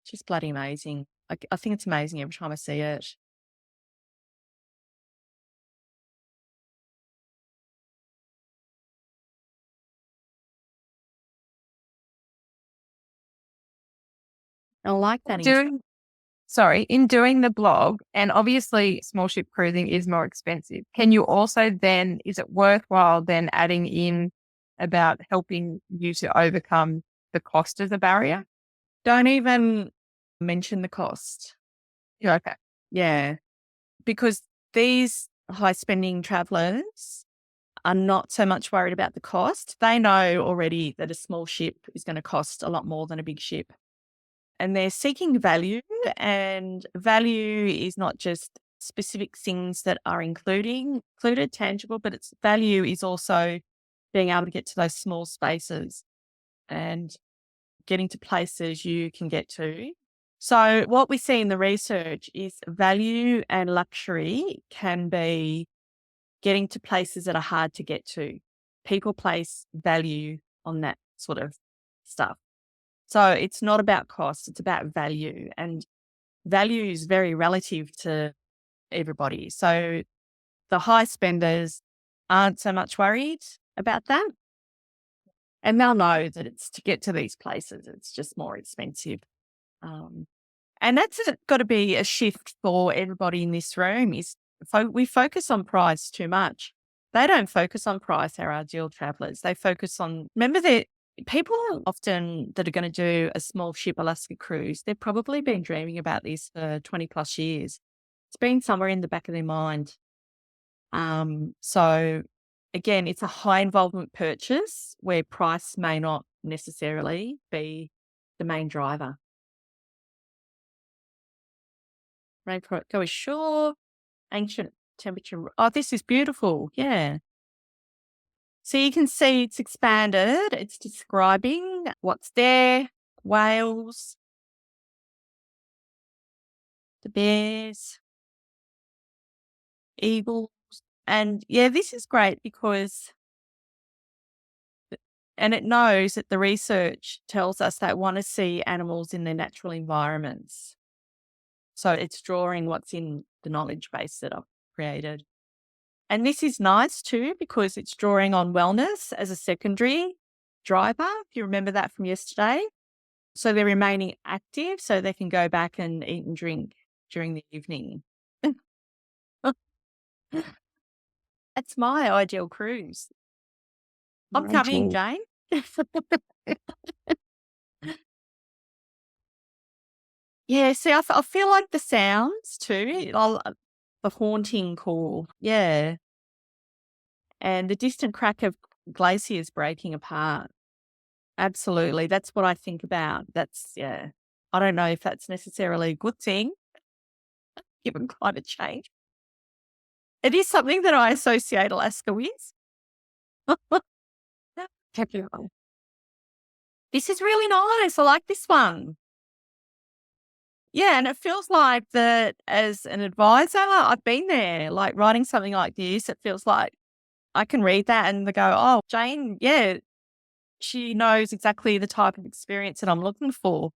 just bloody amazing. I think it's amazing every time I see it. I like that. In doing the blog, and obviously small ship cruising is more expensive. Can you also then, is it worthwhile then adding in about helping you to overcome the cost as a barrier? Don't even mention the cost. Yeah, okay. Yeah, because these high spending travelers are not so much worried about the cost. They know already that a small ship is going to cost a lot more than a big ship. And they're seeking value, and value is not just specific things that are included tangible, but its value is also being able to get to those small spaces and getting to places you can get to. So what we see in the research is value and luxury can be getting to places that are hard to get to. People place value on that sort of stuff. So it's not about cost, it's about value. And value is very relative to everybody. So the high spenders aren't so much worried about that. And they'll know that it's to get to these places, it's just more expensive. Um, and that's got to be a shift for everybody in this room is we focus on price too much. They don't focus on price, our ideal travelers. They focus on, remember that people often that are going to do a small ship Alaska cruise, they've probably been dreaming about this for 20 plus years. It's been somewhere in the back of their mind. So again, it's a high involvement purchase where price may not necessarily be the main driver. Go ashore, ancient temperature. Oh, this is beautiful. Yeah. So you can see it's expanded. It's describing what's there, whales, the bears, eagles. And yeah, this is great because, and it knows that the research tells us they want to see animals in their natural environments. So it's drawing what's in the knowledge base that I've created. And this is nice too, because it's drawing on wellness as a secondary driver. If you remember that from yesterday. So they're remaining active so they can go back and eat and drink during the evening. That's my ideal cruise. I'm coming, Jane. Yeah, see, I feel like the sounds too, the haunting call, yeah, and the distant crack of glaciers breaking apart. Absolutely, that's what I think about. That's, yeah. I don't know if that's necessarily a good thing given climate change. It is something that I associate Alaska with. Capital. This is really nice. I like this one. Yeah, and it feels like that as an advisor, I've been there, like writing something like this. It feels like I can read that and they go, oh, Jane, yeah, she knows exactly the type of experience that I'm looking for,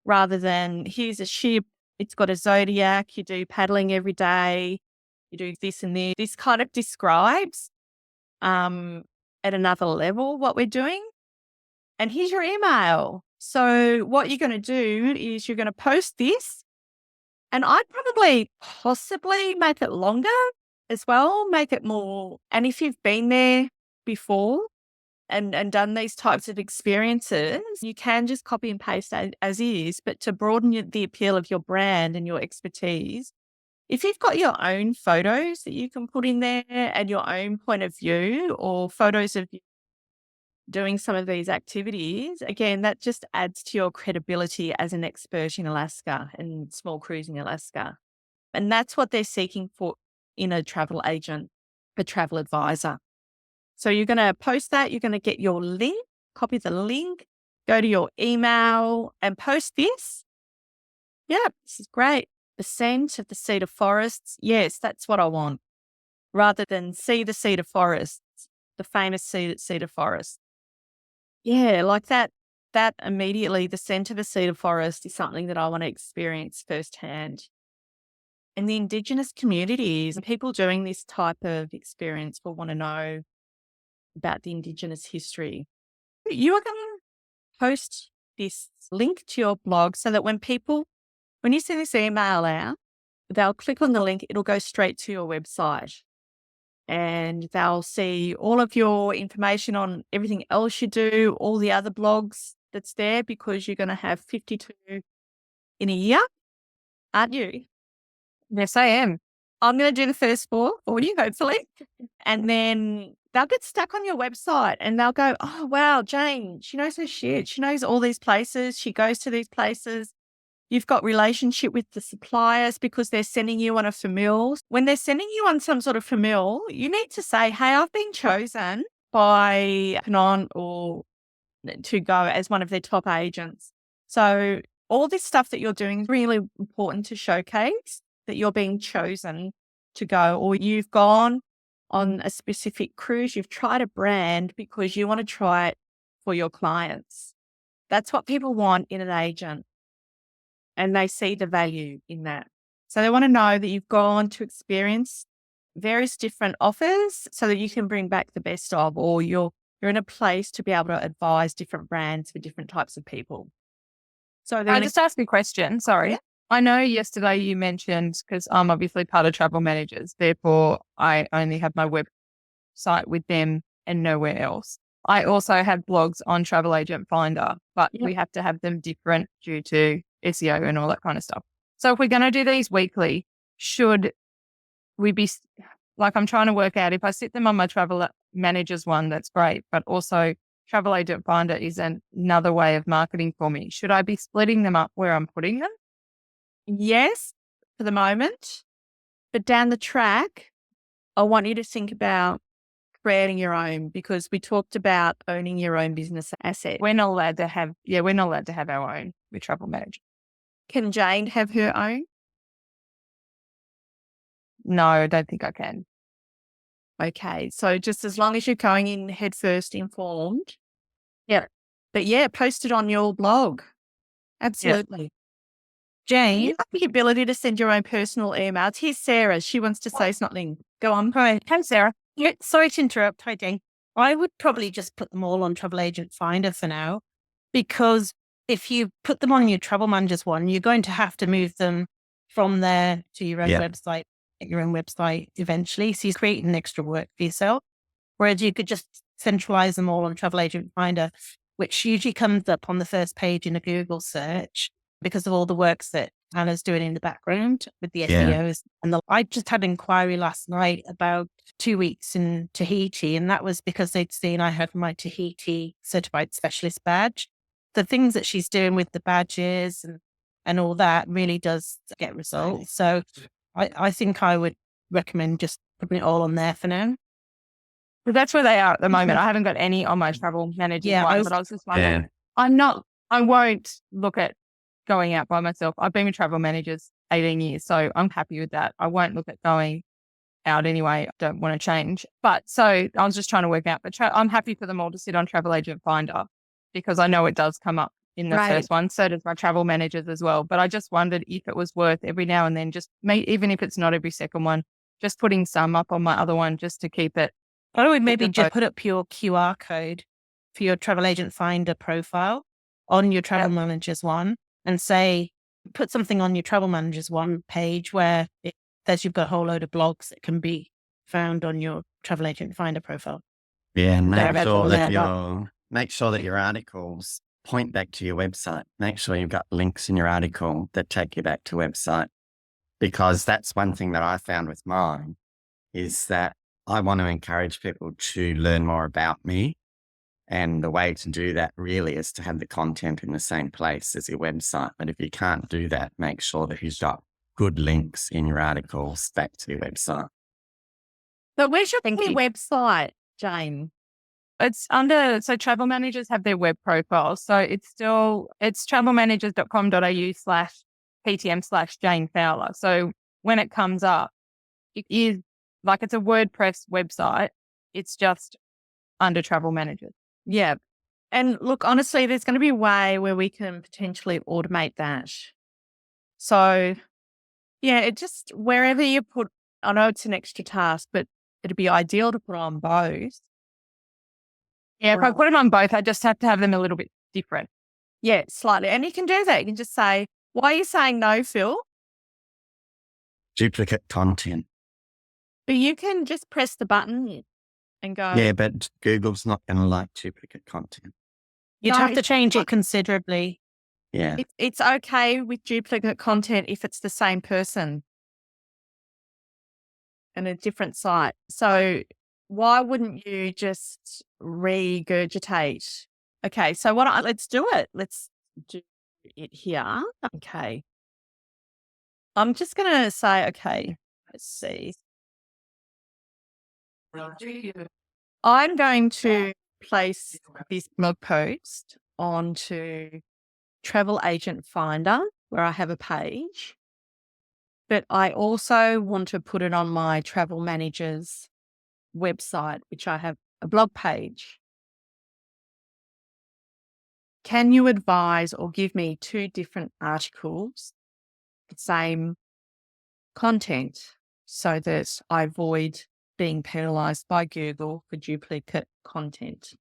rather than here's a ship, it's got a zodiac, you do paddling every day, you do this and this. This kind of describes at another level what we're doing. And here's your email. So what you're going to do is you're going to post this, and I'd probably possibly make it longer as well, make it more. And if you've been there before and done these types of experiences, you can just copy and paste as is, but to broaden the appeal of your brand and your expertise, if you've got your own photos that you can put in there and your own point of view, or photos of you doing some of these activities, again, that just adds to your credibility as an expert in Alaska and small cruising Alaska. And that's what they're seeking for in a travel agent, a travel advisor. So you're going to post that, you're going to get your link, copy the link, go to your email and post this. Yeah, this is great. The scent of the cedar forests. Yes, that's what I want. Rather than see the cedar forests, the famous cedar forest. Yeah, like that immediately, the scent of a cedar forest is something that I want to experience firsthand. And the Indigenous communities and people doing this type of experience will want to know about the Indigenous history. You are going to post this link to your blog so that when you send this email out, they'll click on the link, it'll go straight to your website. And they'll see all of your information on everything else you do, all the other blogs that's there, because you're going to have 52 in a year, aren't you? Yes, I am. I'm going to do the first 4 for you, hopefully. And then they'll get stuck on your website and they'll go, oh, wow, Jane, she knows her shit. She knows all these places. She goes to these places. You've got relationship with the suppliers because they're sending you on a famil. When they're sending you on some sort of famil, you need to say, hey, I've been chosen by Penon or to go as one of their top agents. So all this stuff that you're doing is really important to showcase that you're being chosen to go, or you've gone on a specific cruise. You've tried a brand because you want to try it for your clients. That's what people want in an agent. And they see the value in that. So they want to know that you've gone to experience various different offers so that you can bring back the best of, or you're in a place to be able to advise different brands for different types of people. So I just asked a question. Sorry. Yeah. I know yesterday you mentioned, because I'm obviously part of Travel Managers, therefore I only have my website with them and nowhere else. I also have blogs on Travel Agent Finder, but we have to have them different due to SEO and all that kind of stuff. So if we're going to do these weekly, should we be, like, I'm trying to work out, if I sit them on my Travel Managers one, that's great, but also Travel Agent Finder is another way of marketing for me. Should I be splitting them up where I'm putting them? Yes, for the moment. But down the track, I want you to think about creating your own, because we talked about owning your own business asset. We're not allowed to have our own with Travel Manager. Can Jane have her own? No, I don't think I can. Okay. So just as long as you're going in head first informed. Yeah. But yeah, post it on your blog. Absolutely. Jane, you have the ability to send your own personal emails. Here's Sarah. She wants to say something. Go on. Hi, Sarah. Yeah, sorry to interrupt. Hi, Jane. I would probably just put them all on Travel Agent Finder for now, because if you put them on your Travel Managers one, you're going to have to move them from there to your own website, eventually. So you're creating extra work for yourself. Whereas you could just centralize them all on Travel Agent Finder, which usually comes up on the first page in a Google search because of all the works that Hannah's doing in the background with the SEOs. And I just had an inquiry last night about 2 weeks in Tahiti, and that was because they'd seen I had my Tahiti certified specialist badge. The things that she's doing with the badges and all that really does get results. So I think I would recommend just putting it all on there for now. But that's where they are at the moment. I haven't got any on my Travel Manager one, but I was just wondering. I won't look at going out by myself. I've been with Travel Managers 18 years, so I'm happy with that. I won't look at going out anyway. I don't want to change. But so I was just trying to work out, but I'm happy for them all to sit on Travel Agent Finder because I know it does come up in the first one. So does my Travel Managers as well. But I just wondered if it was worth every now and then, just even if it's not every second one, just putting some up on my other one just to keep it I would maybe just put up your QR code for your travel agent finder profile on your travel manager's one and say, put something on your travel manager's one page where it says you've got a whole load of blogs that can be found on your travel agent finder profile. Yeah, and make sure that your articles point back to your website. Make sure you've got links in your article that take you back to website, because that's one thing that I found with mine is that I want to encourage people to learn more about me. And the way to do that really is to have the content in the same place as your website. But if you can't do that, make sure that you've got good links in your articles back to your website. So where's your website, Jane? It's under, so travel managers have their web profile. So it's travelmanagers.com.au/PTM/Jane Fowler. So when it comes up, it is like it's a WordPress website. It's just under travel managers. Yeah. And look, honestly, there's going to be a way where we can potentially automate that. So yeah, it just, wherever you put, I know it's an extra task, but it'd be ideal to put on both. Yeah, if I put it on both, I just have to have them a little bit different. Yeah, slightly. And you can do that. You can just say, why are you saying no, Phil? Duplicate content. But you can just press the button and go. Yeah, but Google's not going to like duplicate content. You'd have to change it considerably. Yeah. It's okay with duplicate content if it's the same person and a different site. So why wouldn't you just regurgitate? Okay, so let's do it. Let's do it here. Okay. I'm just going to say, okay, let's see. I'm going to place this blog post onto Travel Agent Finder where I have a page, but I also want to put it on my travel manager's website, which I have a blog page. Can you advise or give me 2 different articles, the same content, so that I avoid being penalized by Google for duplicate content?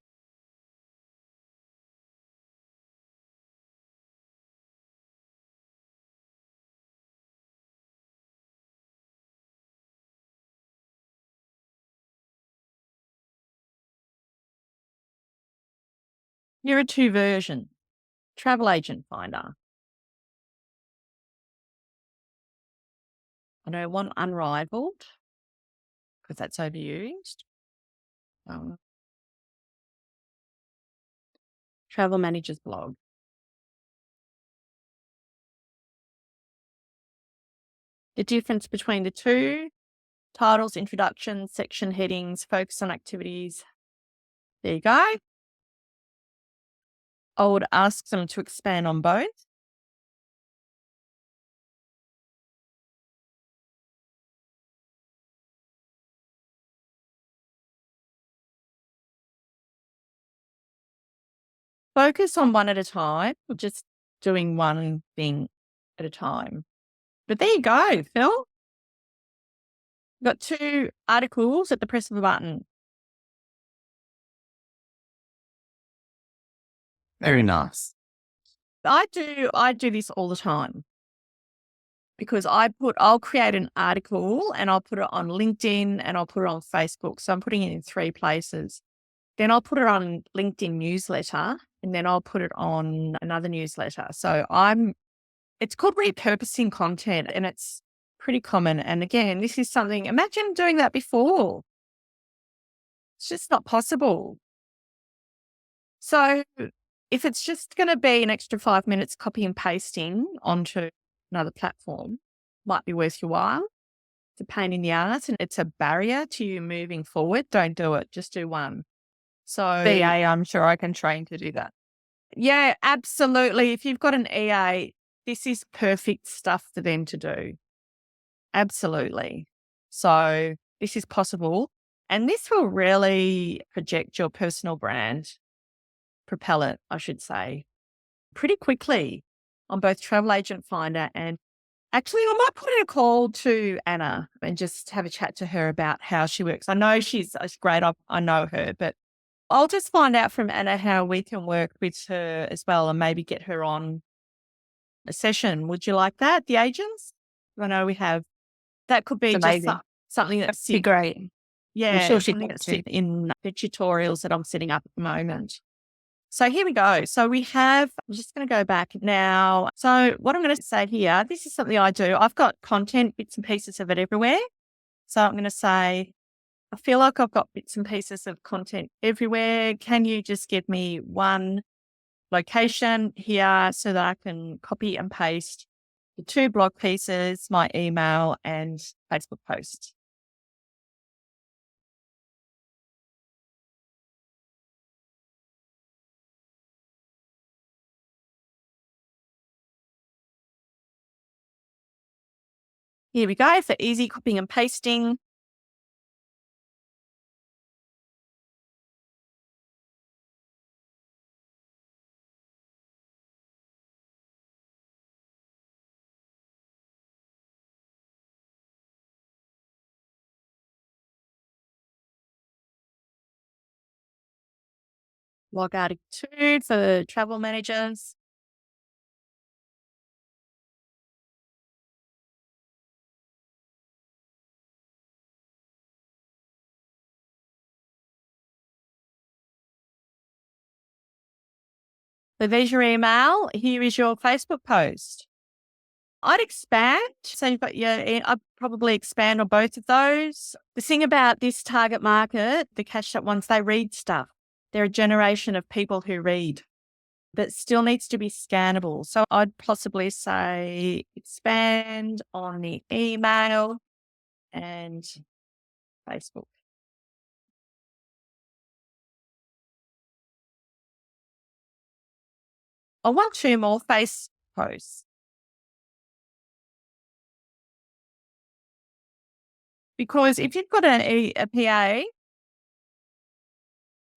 Here are 2 versions. Travel Agent Finder. I know one unrivaled because that's overused. Travel Manager's blog. The difference between the 2: titles, introduction, section headings, focus on activities. There you go. I would ask them to expand on both. Focus on one at a time, just doing one thing at a time. But there you go, Phil. You've got 2 articles at the press of a button. Very nice. I do this all the time because I'll create an article and I'll put it on LinkedIn and I'll put it on Facebook. So I'm putting it in 3 places. Then I'll put it on LinkedIn newsletter and then I'll put it on another newsletter. So it's called repurposing content and it's pretty common. And again, this is something, imagine doing that before. It's just not possible. So if it's just going to be an extra 5 minutes copy and pasting onto another platform, might be worth your while. It's a pain in the ass and it's a barrier to you moving forward. Don't do it. Just do one. So VA, I'm sure I can train to do that. Yeah, absolutely. If you've got an EA, this is perfect stuff for them to do. Absolutely. So this is possible. And this will really project your personal brand, propel it, I should say, pretty quickly on both Travel Agent Finder and Actually, I might put in a call to Anna and just have a chat to her about how she works. I know she's great. I know her, but I'll just find out from Anna how we can work with her as well and maybe get her on a session. Would you like that? The agents? I know we have. That could be It's just amazing. something that's Be great. yeah, I'm sure she'd something want that's to. in the tutorials that I'm setting up at the moment. So here we go. So we have, I'm just going to go back now. So what I'm going to say here, this is something I do. I've got content, bits and pieces of it everywhere. So I'm going to say, I feel like I've got bits and pieces of content everywhere. Can you just give me one location here so that I can copy and paste the 2 blog pieces, my email and Facebook post? Here we go for easy copying and pasting. Log out of 2 for travel managers. So there's your email. Here is your Facebook post. I'd expand. So you've got I'd probably expand on both of those. The thing about this target market, the cash up ones, they read stuff. They're a generation of people who read, but still needs to be scannable. So I'd possibly say expand on the email and Facebook. I want 2 more face posts. Because if you've got a PA,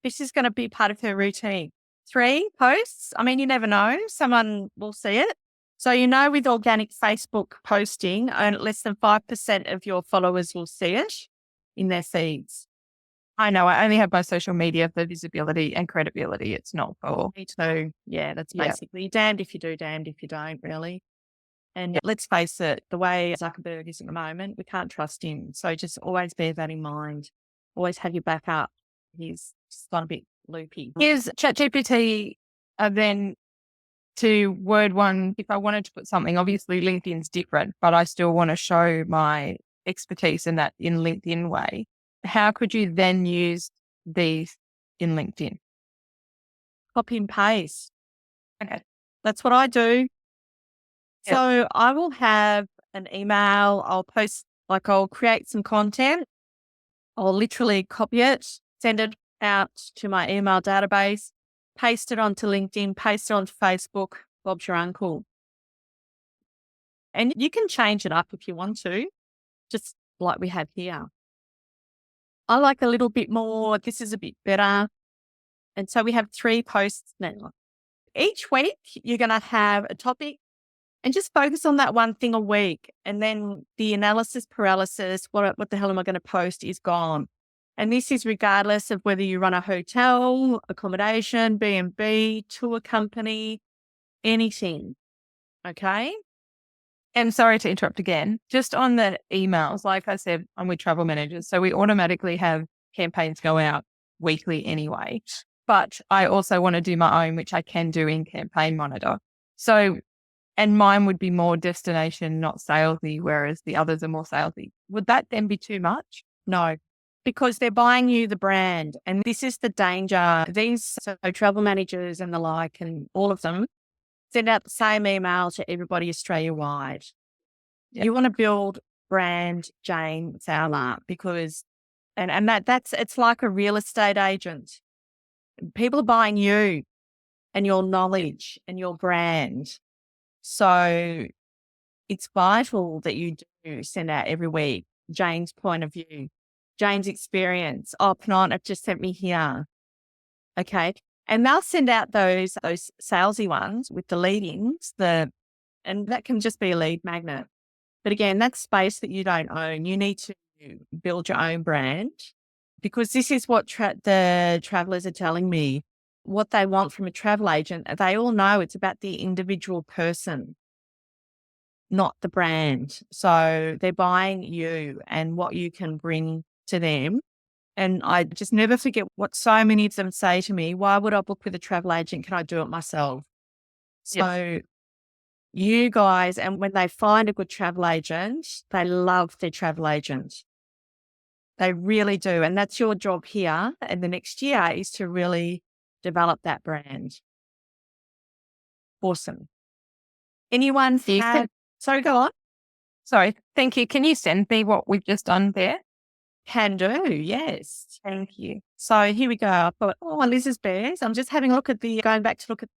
this is going to be part of her routine. 3 posts. I mean, you never know. Someone will see it. So, with organic Facebook posting, less than 5% of your followers will see it in their feeds. I know. I only have my social media for visibility and credibility. It's not for. So, yeah, that's basically damned if you do, damned if you don't, really. And let's face it, the way Zuckerberg is at the moment, we can't trust him. So just always bear that in mind. Always have your back up. He's just gone a bit loopy. Here's ChatGPT then to word one. If I wanted to put something, obviously LinkedIn's different, but I still want to show my expertise in that in LinkedIn way. How could you then use these in LinkedIn? Copy and paste. Okay. That's what I do. Yep. So I will have an email. I'll create some content. I'll literally copy it, send it out to my email database, paste it onto LinkedIn, paste it onto Facebook. Bob's your uncle. And you can change it up if you want to, just like we have here. I like a little bit more. This is a bit better. And so we have 3 posts now. Each week, you're going to have a topic and just focus on that one thing a week. And then the analysis paralysis, what the hell am I going to post, is gone. And this is regardless of whether you run a hotel, accommodation, B&B, tour company, anything. Okay? And sorry to interrupt again, just on the emails, like I said, I'm with travel managers. So we automatically have campaigns go out weekly anyway. But I also want to do my own, which I can do in Campaign Monitor. So, and mine would be more destination, not salesy, whereas the others are more salesy. Would that then be too much? No, because they're buying you the brand. And this is the danger. These travel managers and the like, and all of them, send out the same email to everybody Australia-wide. Yep. You want to build brand Jane Fowler because, and it's like a real estate agent. People are buying you and your knowledge and your brand. So it's vital that you do send out every week Jane's point of view, Jane's experience. Oh, Pennant have just sent me here. Okay. And they'll send out those salesy ones with the lead-ins, and that can just be a lead magnet. But again, that's space that you don't own. You need to build your own brand, because this is what the travelers are telling me, what they want from a travel agent. They all know it's about the individual person, not the brand. So they're buying you and what you can bring to them. And I just never forget what so many of them say to me: why would I book with a travel agent? Can I do it myself? So you guys, and when they find a good travel agent, they love their travel agent. They really do. And that's your job here. And the next year is to really develop that brand. Awesome. Anyone sorry, go on. Sorry. Thank you. Can you send me what we've just done there? Can do. Yes. Thank you. So here we go. I've got, Liz's bears. I'm just having a look at going back to look at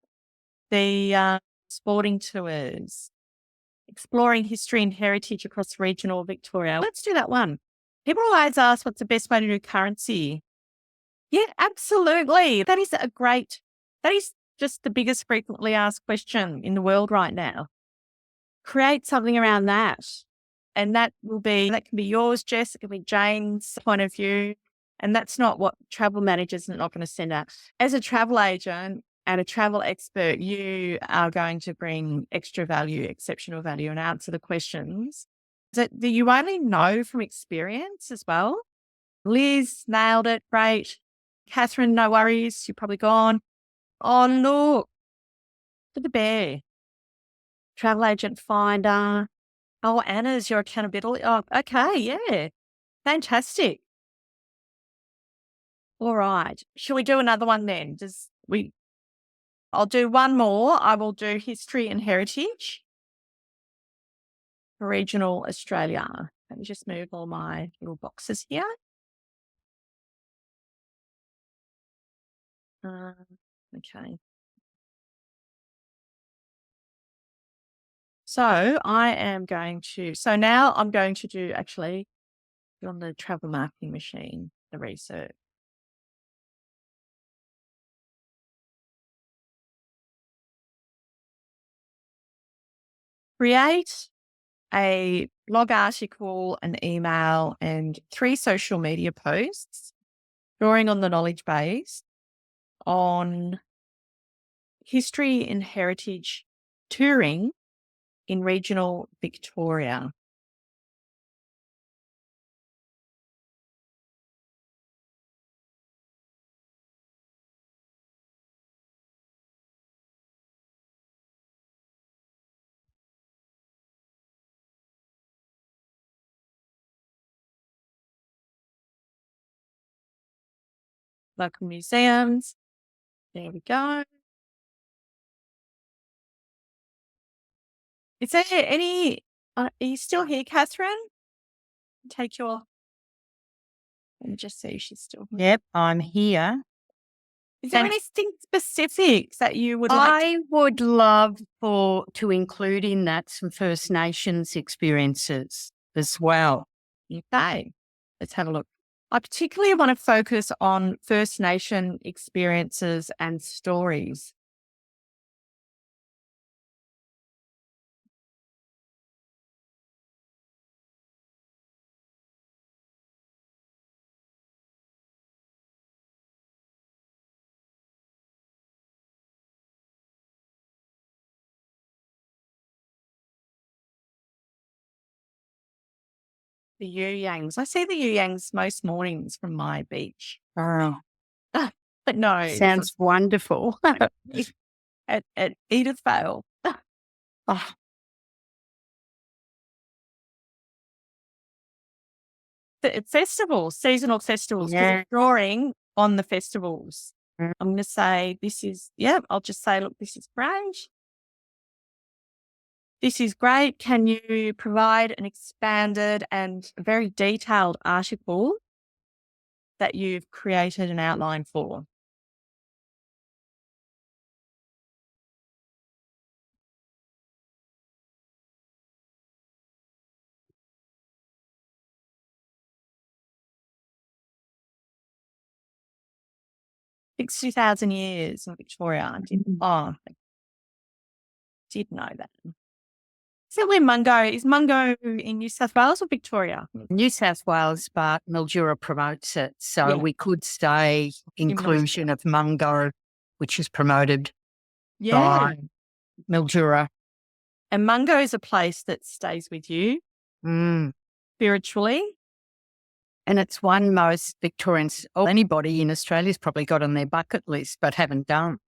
the sporting tours, exploring history and heritage across regional Victoria. Let's do that one. People always ask, what's the best way to do currency? Yeah, absolutely. That is just the biggest frequently asked question in the world right now. Create something around that. And that can be yours, Jess. It can be Jane's point of view. And that's not what travel managers are not going to send out. As a travel agent and a travel expert, you are going to bring extra value, exceptional value, and answer the questions that you only know from experience as well. Liz nailed it. Great. Catherine, no worries. You're probably gone. Oh, look at the bear. Travel agent finder. Oh, Anna's your accountability. Oh, okay. Yeah. Fantastic. All right. Shall we do another one then? I'll do one more. I will do history and heritage for regional Australia. Let me just move all my little boxes here. Okay. So now I'm going to do actually on the travel marketing machine, the research. Create a blog article, an email, and 3 social media posts, drawing on the knowledge base on history and heritage touring in regional Victoria. Local museums. There we go. Is there any, are you still here, Catherine? Let me just see if she's still here. Yep, I'm here. Is there anything specific that you would like? I would love to include in that some First Nations experiences as well. Okay, let's have a look. I particularly want to focus on First Nation experiences and stories. The Yuyangs. I see the Yuyangs most mornings from my beach. Oh, But no. sounds wonderful. at Edith Vale. Oh, Festivals, seasonal festivals. Yeah. Drawing on the festivals. Mm. I'm going to say I'll just say, look, this is great. This is great. Can you provide an expanded and very detailed article that you've created an outline for? $60,000 years in Victoria. I did know that. So where Mungo is Mungo in New South Wales or Victoria? New South Wales, but Mildura promotes it. So Yeah. we could say inclusion of Mungo, which is promoted by Mildura. And Mungo is a place that stays with you spiritually. And it's one most Victorians, or anybody in Australia's probably got on their bucket list, but haven't done.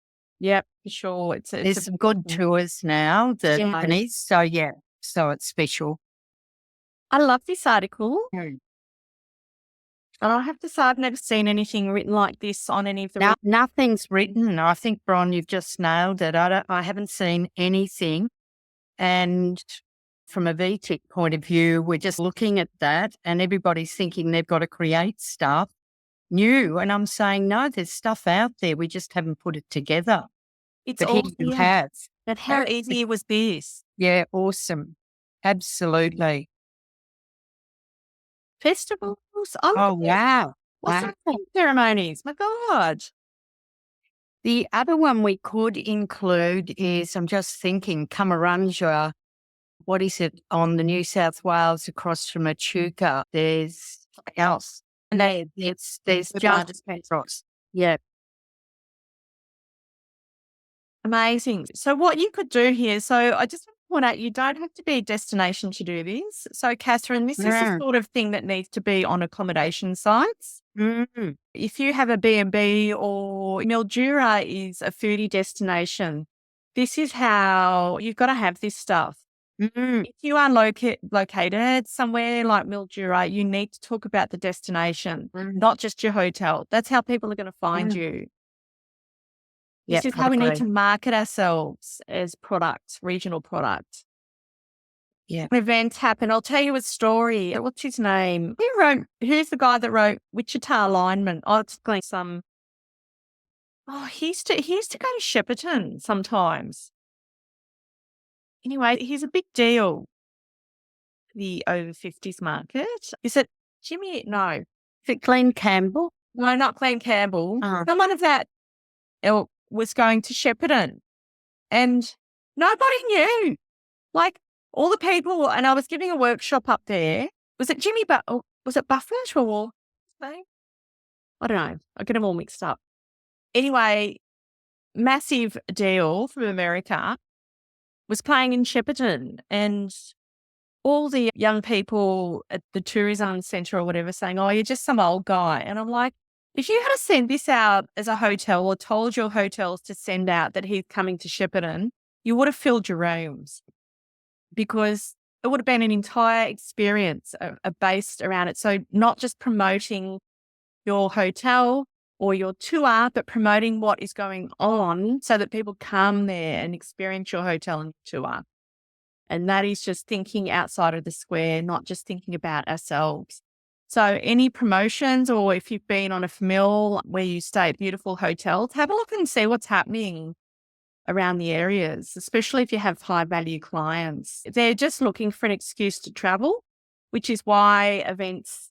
Yep, for sure. There's some good tours now, companies. So, so it's special. I love this article. And I have to say, I've never seen anything written like this on any of the... Nothing's written. I think, Bron, you've just nailed it. I haven't seen anything. And from a VTech point of view, we're just looking at that and everybody's thinking they've got to create stuff new. And I'm saying, no, there's stuff out there. We just haven't put it together. It's but all you have. But how easy was this? Yeah, awesome. Absolutely. Festivals. Oh, wow. What's that? Ceremonies. My God. The other one we could include is, I'm just thinking, Kamarunja. What is it on the New South Wales across from Echuca? There's something else. And there's just Petros. Yeah. Amazing. So what you could do here, so I just want to point out, you don't have to be a destination to do this. So Catherine, this is the sort of thing that needs to be on accommodation sites. If you have a B&B or Mildura is a foodie destination, this is how you've got to have this stuff. If you are located somewhere like Mildura, you need to talk about the destination, not just your hotel. That's how people are going to find you. This is how we need to market ourselves as products, regional products. Yeah. When events happen, I'll tell you a story. What's his name? Who's the guy that wrote Wichita Alignment? Oh, it's like he used to go to Shepparton sometimes. Anyway, he's a big deal. The over 50s market. Is it Jimmy? No. Is it Glenn Campbell? No, not Glenn Campbell. Someone of that ilk was going to Shepparton and nobody knew. Like all the people, and I was giving a workshop up there. Was it Jimmy was it Buffett or something? I don't know. I get them all mixed up. Anyway, massive deal from America was playing in Shepparton and all the young people at the tourism centre or whatever saying, oh, you're just some old guy. And I'm like, if you had to send this out as a hotel or told your hotels to send out that he's coming to Shepparton, you would have filled your rooms because it would have been an entire experience based around it. So not just promoting your hotel or your tour, but promoting what is going on so that people come there and experience your hotel and tour. And that is just thinking outside of the square, not just thinking about ourselves. So any promotions, or if you've been on a famil where you stay at beautiful hotels, have a look and see what's happening around the areas, especially if you have high value clients. They're just looking for an excuse to travel, which is why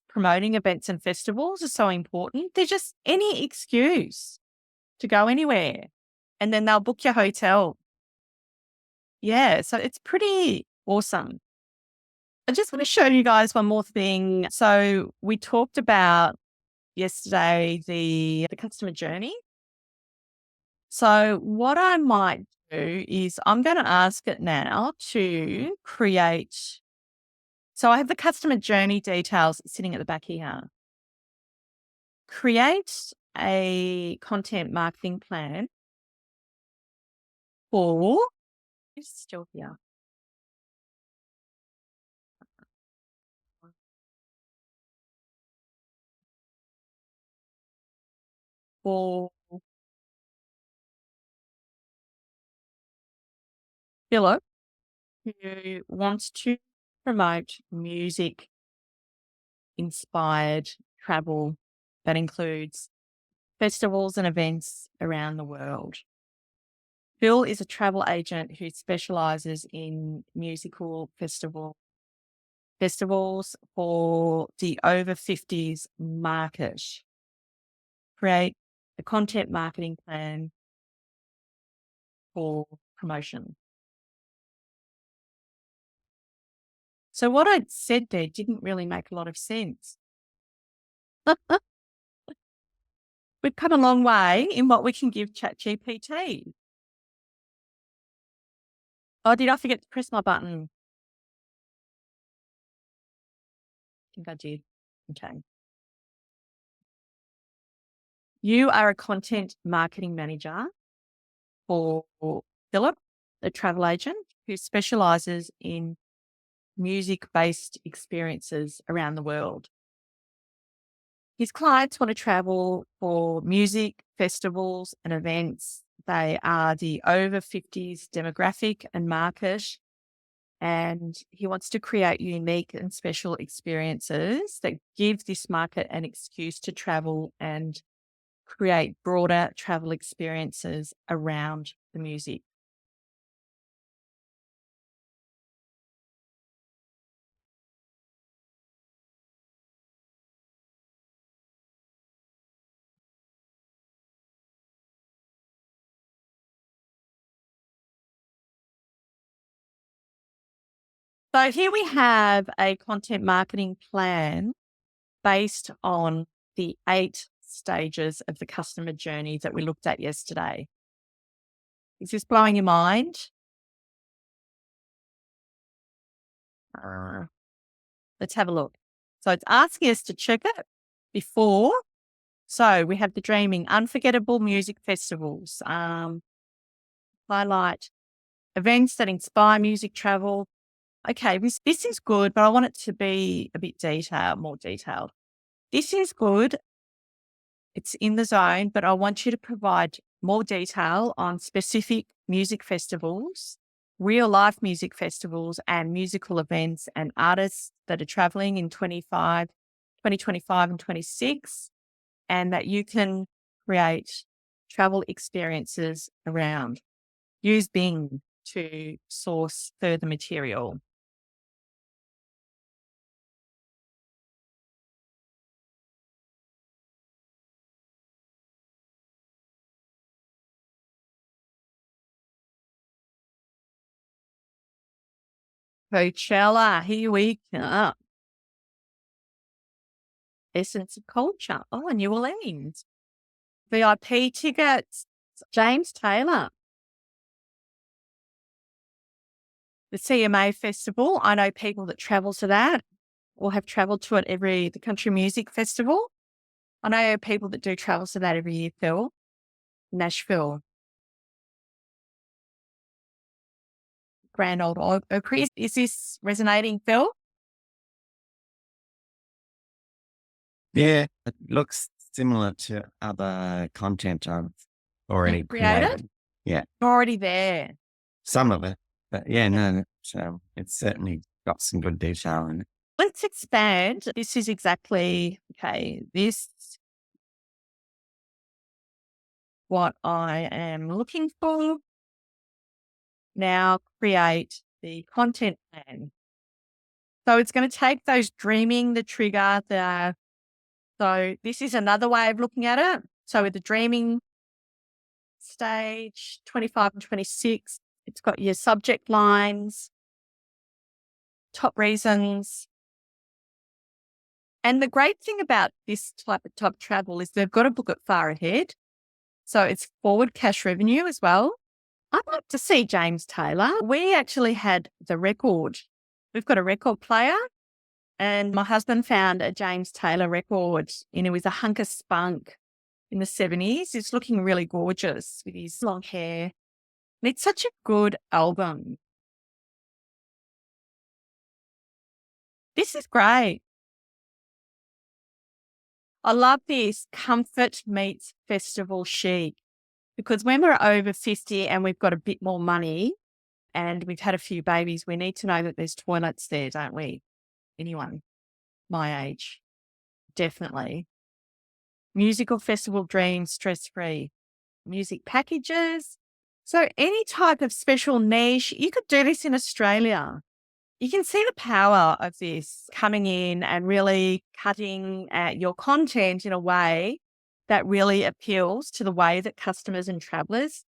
promoting events and festivals are so important. They're just any excuse to go anywhere and then they'll book your hotel. Yeah, so it's pretty awesome. I just want to show you guys one more thing. So we talked about yesterday the customer journey. So what I might do is I'm going to ask it now to create. So I have the customer journey details sitting at the back here. Create a content marketing plan for... It's still here. For Philip, who wants to promote music inspired travel that includes festivals and events around the world. Phil is a travel agent who specializes in musical festivals for the over 50s market. Create a content marketing plan for promotion. So what I said there didn't really make a lot of sense. We've come a long way in what we can give ChatGPT. Oh, did I forget to press my button? I think I did. Okay. You are a content marketing manager for Philip, a travel agent who specializes in music-based experiences around the world. His clients want to travel for music, festivals, and events. They are the over 50s demographic and market, and he wants to create unique and special experiences that give this market an excuse to travel and create broader travel experiences around the music. So here we have a content marketing plan based on the 8 stages of the customer journey that we looked at yesterday. Is this blowing your mind? Let's have a look. So it's asking us to check it before. So we have the dreaming, unforgettable music festivals, highlight events that inspire music travel. Okay, this is good, but I want it to be a bit more detailed. This is good. It's in the zone, but I want you to provide more detail on specific music festivals, real life music festivals and musical events and artists that are traveling in 2025 and 26, and that you can create travel experiences around. Use Bing to source further material. Coachella, here we come. Essence of Culture. Oh, New Orleans. VIP tickets. James Taylor. The CMA Festival. I know people that travel to that or have traveled to it the Country Music Festival. I know people that do travel to that every year, Phil. Nashville. Grand Ole Opry. Is this resonating, Phil? Yeah, it looks similar to other content I've already created. Yeah. Already there. Some of it. But yeah, no, so it's certainly got some good detail in it. Let's expand. This is exactly, this what I am looking for. Now create the content plan. So it's going to take those dreaming, the trigger, so this is another way of looking at it. So with the dreaming stage, 25 and 26, it's got your subject lines, top reasons. And the great thing about this type of travel is they've got to book it far ahead. So it's forward cash revenue as well. I'd like to see James Taylor. We actually had the record. We've got a record player, and my husband found a James Taylor record, and it was a hunk of spunk in the 70s. It's looking really gorgeous with his long hair. And it's such a good album. This is great. I love this. Comfort meets festival chic. Because when we're over 50 and we've got a bit more money and we've had a few babies, we need to know that there's toilets there, don't we? Anyone my age, definitely. Musical festival dreams, stress-free. Music packages. So any type of special niche, you could do this in Australia. You can see the power of this coming in and really cutting your content in a way that really appeals to the way that customers and travelers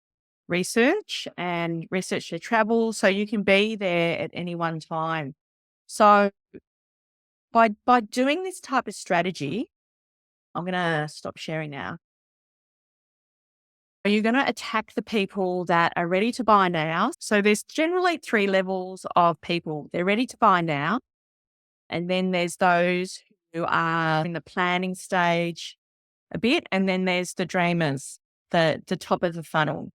research their travel, so you can be there at any one time. So by doing this type of strategy, I'm going to stop sharing now. You're going to attack the people that are ready to buy now. So there's generally 3 levels of people. They're ready to buy now. And then there's those who are in the planning stage a bit. And then there's the dreamers, the top of the funnel.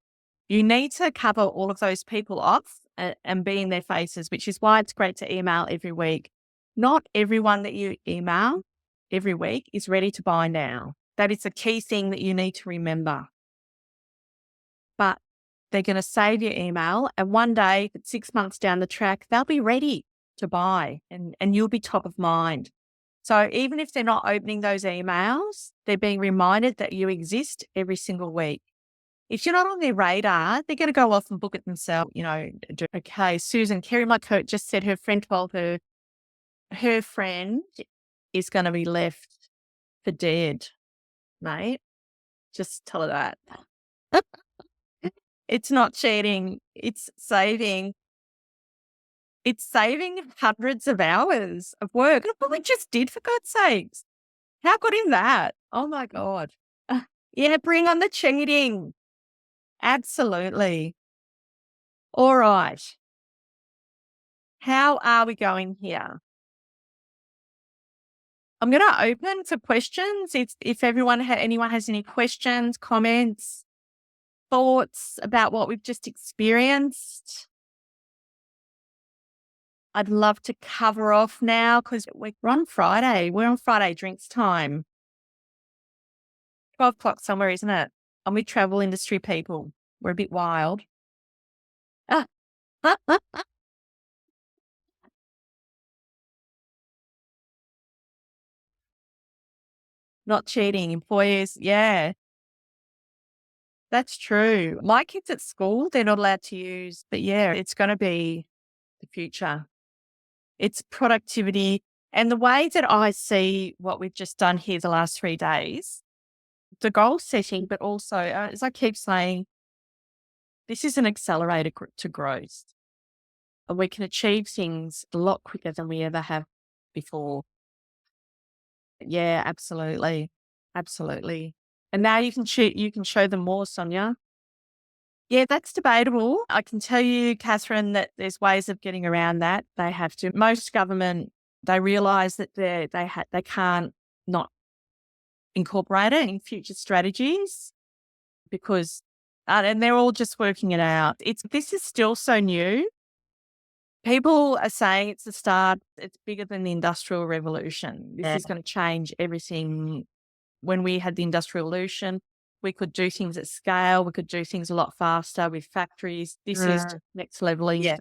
You need to cover all of those people off and be in their faces, which is why it's great to email every week. Not everyone that you email every week is ready to buy now. That is a key thing that you need to remember. But they're going to save your email, and one day, 6 months down the track, they'll be ready to buy and you'll be top of mind. So even if they're not opening those emails, they're being reminded that you exist every single week. If you're not on their radar, they're going to go off and book it themselves. Okay, Susan, Kerry McCurt just said her friend told her friend is going to be left for dead, mate. Just tell her that. It's not cheating. It's saving hundreds of hours of work. Look what we just did, for God's sakes. How good is that? Oh my God. Yeah, bring on the cheating. Absolutely. All right. How are we going here? I'm going to open for questions. If anyone has any questions, comments, thoughts about what we've just experienced, I'd love to cover off now because we're on Friday. We're on Friday drinks time. 12 o'clock somewhere, isn't it? And we travel industry people. We're a bit wild. Not cheating. Employers, yeah. That's true. My kids at school, they're not allowed to use, but yeah, it's going to be the future. It's productivity. And the way that I see what we've just done here the last 3 days, the goal setting, but also, as I keep saying, this is an accelerator to growth. And we can achieve things a lot quicker than we ever have before. Yeah, absolutely. Absolutely. And now you can show them more, Sonia. Yeah, that's debatable. I can tell you, Catherine, that there's ways of getting around that. They have to. Most government, they realise that they can't not incorporate it in future strategies because, and they're all just working it out. This is still so new. People are saying it's the start. It's bigger than the Industrial Revolution. This is going to change everything. When we had the Industrial Revolution, we could do things at scale. We could do things a lot faster with factories. This is next leveling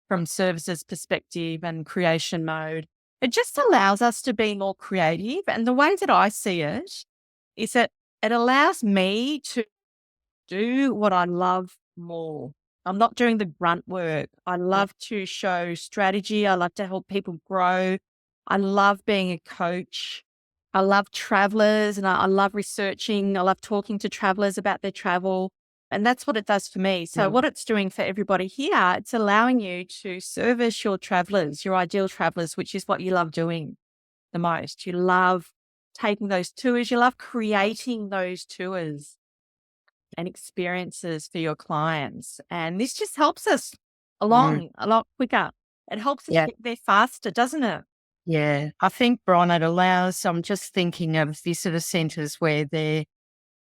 from services perspective and creation mode. It just allows us to be more creative. And the way that I see it is that it allows me to do what I love more. I'm not doing the grunt work. I love to show strategy. I love to help people grow. I love being a coach. I love travelers and I love researching. I love talking to travelers about their travel. And that's what it does for me. So what it's doing for everybody here, it's allowing you to service your travelers, your ideal travelers, which is what you love doing the most. You love taking those tours. You love creating those tours and experiences for your clients. And this just helps us along a lot quicker. It helps us get there faster, doesn't it? Yeah, I think, Bron, it allows, I'm just thinking of visitor centres where they're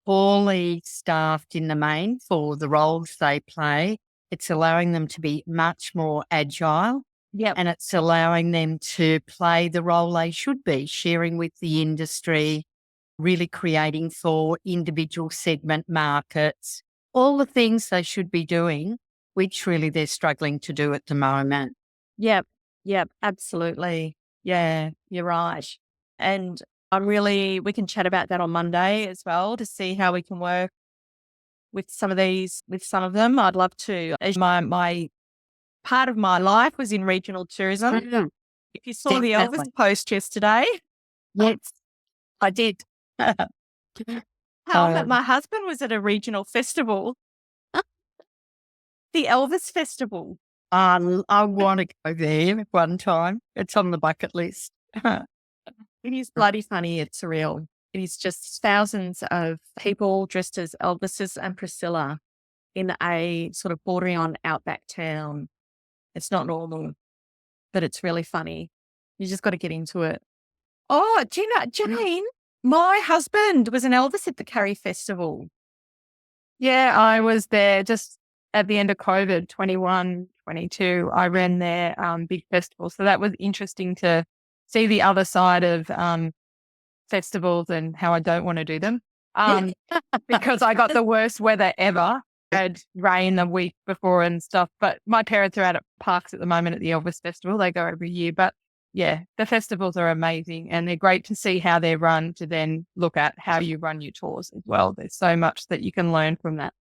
poorly staffed in the main for the roles they play. It's allowing them to be much more agile. Yeah. And it's allowing them to play the role they should be, sharing with the industry, really creating for individual segment markets, all the things they should be doing, which really they're struggling to do at the moment. Yep, absolutely. Yeah, you're right. And we can chat about that on Monday as well to see how we can work with some of them. I'd love to. As my part of my life was in regional tourism. If you saw the Elvis post yesterday. Yes, I did. But my husband was at a regional festival. The Elvis Festival. I want to go there one time. It's on the bucket list. It is bloody funny. It's surreal. It is just thousands of people dressed as Elvises and Priscilla in a sort of bordering on outback town. It's not normal, but it's really funny. You just got to get into it. Oh, do you know, Jane, my husband was an Elvis at the Curry Festival. Yeah, I was there just at the end of COVID, 21, 22. I ran their big festival. So that was interesting to see the other side of festivals and how I don't want to do them. Because I got the worst weather ever. I had rain the week before and stuff. But my parents are out at parks at the moment at the Elvis Festival. They go every year. But yeah, the festivals are amazing and they're great to see how they're run, to then look at how you run your tours as well. There's so much that you can learn from that.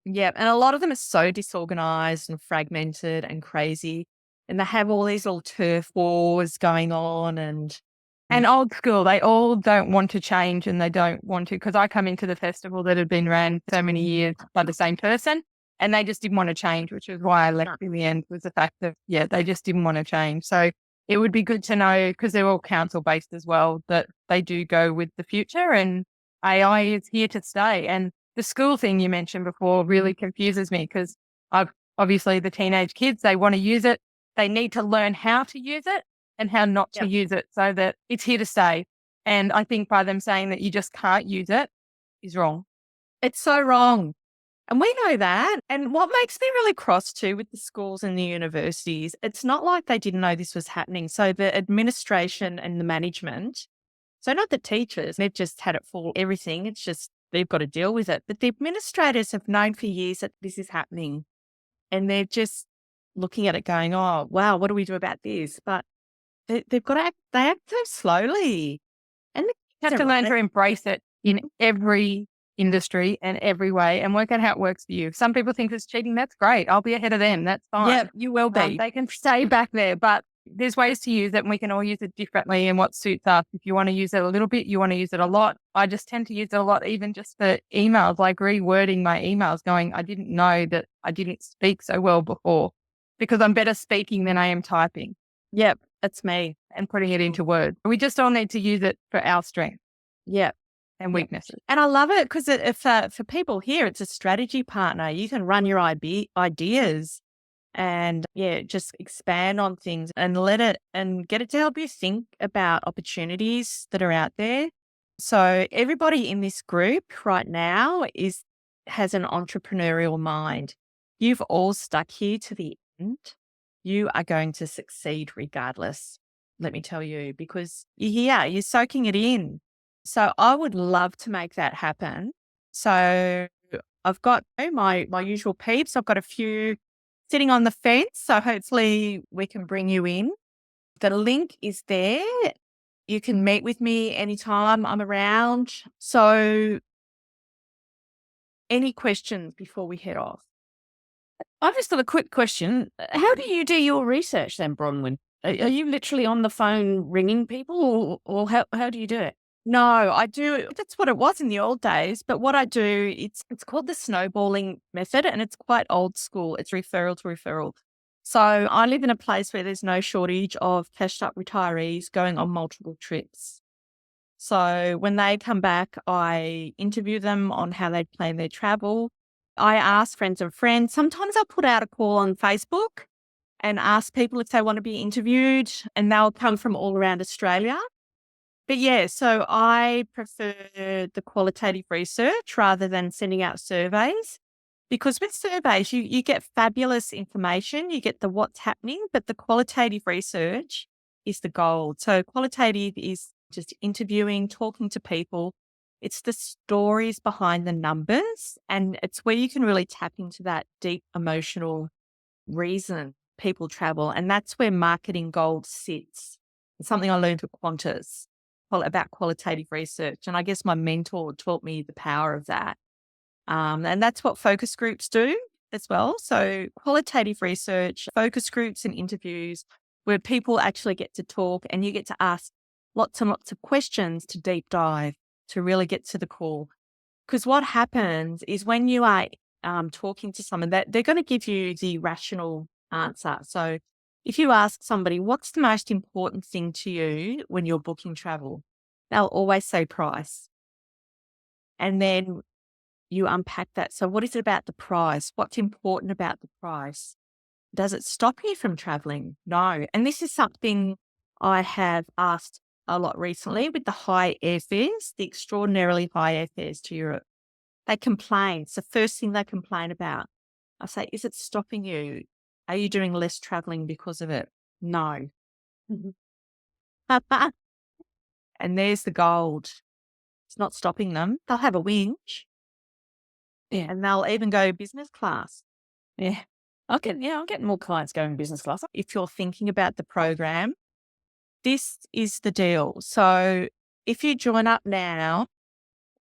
Yeah, and a lot of them are so disorganized and fragmented and crazy. And they have all these little turf wars going on and old school. They all don't want to change and they don't want to, because I come into the festival that had been ran so many years by the same person and they just didn't want to change, which is why I left in the end, was the fact that, yeah, they just didn't want to change. So it would be good to know, because they're all council based as well, that they do go with the future and AI is here to stay. And the school thing you mentioned before really confuses me, because I've obviously the teenage kids, they want to use it. They need to learn how to use it and how not to use it, so that it's here to stay. And I think by them saying that you just can't use it is wrong. it's so wrong. And we know that. And what makes me really cross too with the schools and the universities, it's not like they didn't know this was happening. So the administration and the management, so not the teachers, they've just had it for everything. It's just they've got to deal with it. But the administrators have known for years that this is happening. And they're just looking at it going, oh, wow, what do we do about this? But they've got to act, they act so slowly. And You have to learn to embrace it in every industry and every way and work out how it works for you. Some people think it's cheating. That's great. I'll be ahead of them. That's fine. yeah, you will be. They can stay back there, but there's ways to use it and we can all use it differently and what suits us. If you want to use it a little bit, you want to use it a lot. I just tend to use it a lot, even just for emails, like rewording my emails, going, I didn't know that I didn't speak so well before, because I'm better speaking than I am typing. Yep, that's me. And putting it into words. We just all need to use it for our strength. Yep. And weaknesses. And I love it because for people here, it's a strategy partner. You can run your ideas and just expand on things and let it and get it to help you think about opportunities that are out there. So everybody in this group right now has an entrepreneurial mind. You've all stuck here to the end. You are going to succeed regardless, let me tell you, because you're soaking it in. So I would love to make that happen. So I've got my usual peeps. I've got a few sitting on the fence. So hopefully we can bring you in. The link is there. You can meet with me anytime I'm around. So any questions before we head off? I've just got a quick question. How do you do your research then, Bronwyn? Are you literally on the phone ringing people or how do you do it? No, I do. That's what it was in the old days. But what I do, it's called the snowballing method and it's quite old school. It's referral to referral. So I live in a place where there's no shortage of cashed up retirees going on multiple trips. So when they come back, I interview them on how they plan their travel. I ask friends of friends. Sometimes I'll put out a call on Facebook and ask people if they want to be interviewed, and they'll come from all around Australia. But so I prefer the qualitative research rather than sending out surveys, because with surveys, you get fabulous information, you get the what's happening, but the qualitative research is the gold. So qualitative is just interviewing, talking to people. It's the stories behind the numbers, and it's where you can really tap into that deep emotional reason people travel. And that's where marketing gold sits. It's something I learned at Qantas about qualitative research. And I guess my mentor taught me the power of that. And that's what focus groups do as well. So qualitative research, focus groups and interviews where people actually get to talk and you get to ask lots and lots of questions to deep dive, to really get to the core. Because what happens is when you are talking to someone, that they're going to give you the rational answer. So if you ask somebody, what's the most important thing to you when you're booking travel? They'll always say price. And then you unpack that. So what is it about the price? What's important about the price? Does it stop you from traveling? No. And this is something I have asked a lot recently with the high airfares, the extraordinarily high airfares to Europe. They complain. It's the first thing they complain about. I say, is it stopping you? Are you doing less traveling because of it? No. And there's the gold. It's not stopping them. They'll have a whinge. Yeah. And they'll even go business class. Yeah. I'm getting more clients going business class. If you're thinking about the program, this is the deal. So if you join up now,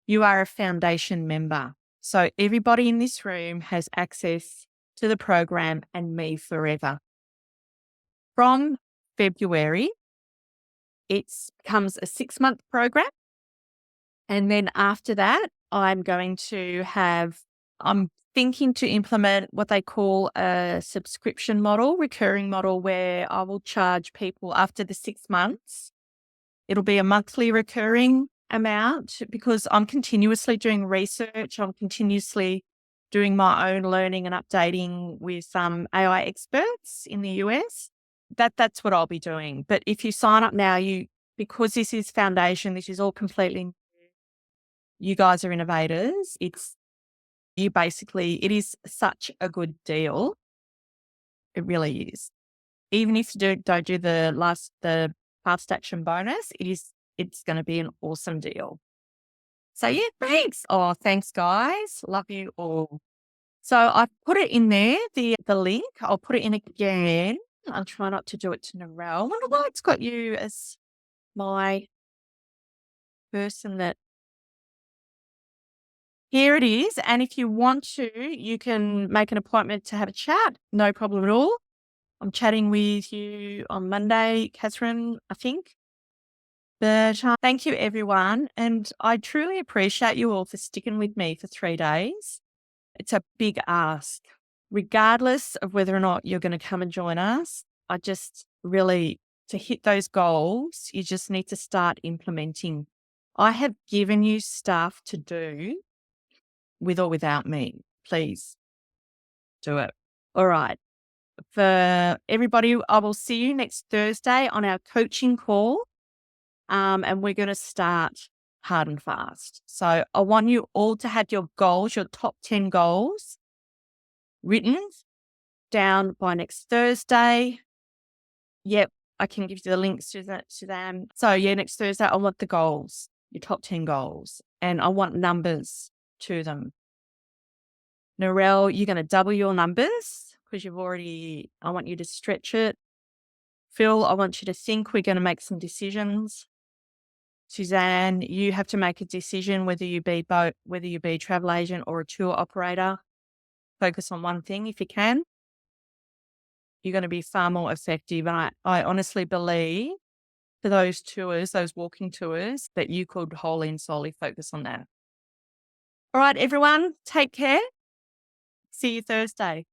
you are a foundation member. So everybody in this room has access to the program and me forever. From February, it becomes a 6-month program. And then after that, I'm thinking to implement what they call a subscription model, recurring model, where I will charge people after the 6 months. It'll be a monthly recurring amount because I'm continuously doing research. I'm continuously doing my own learning and updating with AI experts in the US. That's what I'll be doing. But if you sign up now, because this is foundation, this is all completely new. You guys are innovators. It is such a good deal. It really is. Even if you don't do the past action bonus, it's going to be an awesome deal. So yeah, thanks. Oh, thanks guys. Love you all. So I put it in there, the link. I'll put it in again. I'll try not to do it to Narelle. I wonder why it's got you as my person that. Here it is. And if you want to, you can make an appointment to have a chat. No problem at all. I'm chatting with you on Monday, Catherine, I think. But thank you, everyone. And I truly appreciate you all for sticking with me for 3 days. It's a big ask. Regardless of whether or not you're going to come and join us, I just really, to hit those goals, you just need to start implementing. I have given you stuff to do with or without me. Please do it. All right. For everybody, I will see you next Thursday on our coaching call. And we're going to start hard and fast. So I want you all to have your goals, your top 10 goals written down by next Thursday. Yep, I can give you the links to them. So yeah, next Thursday, I want the goals, your top 10 goals, and I want numbers to them. Narelle, you're going to double your numbers because I want you to stretch it. Phil, I want you to think. We're going to make some decisions. Suzanne, you have to make a decision whether you be travel agent or a tour operator. Focus on one thing if you can. You're going to be far more effective. And I honestly believe for those tours, those walking tours, that you could wholly and solely focus on that. All right, everyone, take care. See you Thursday.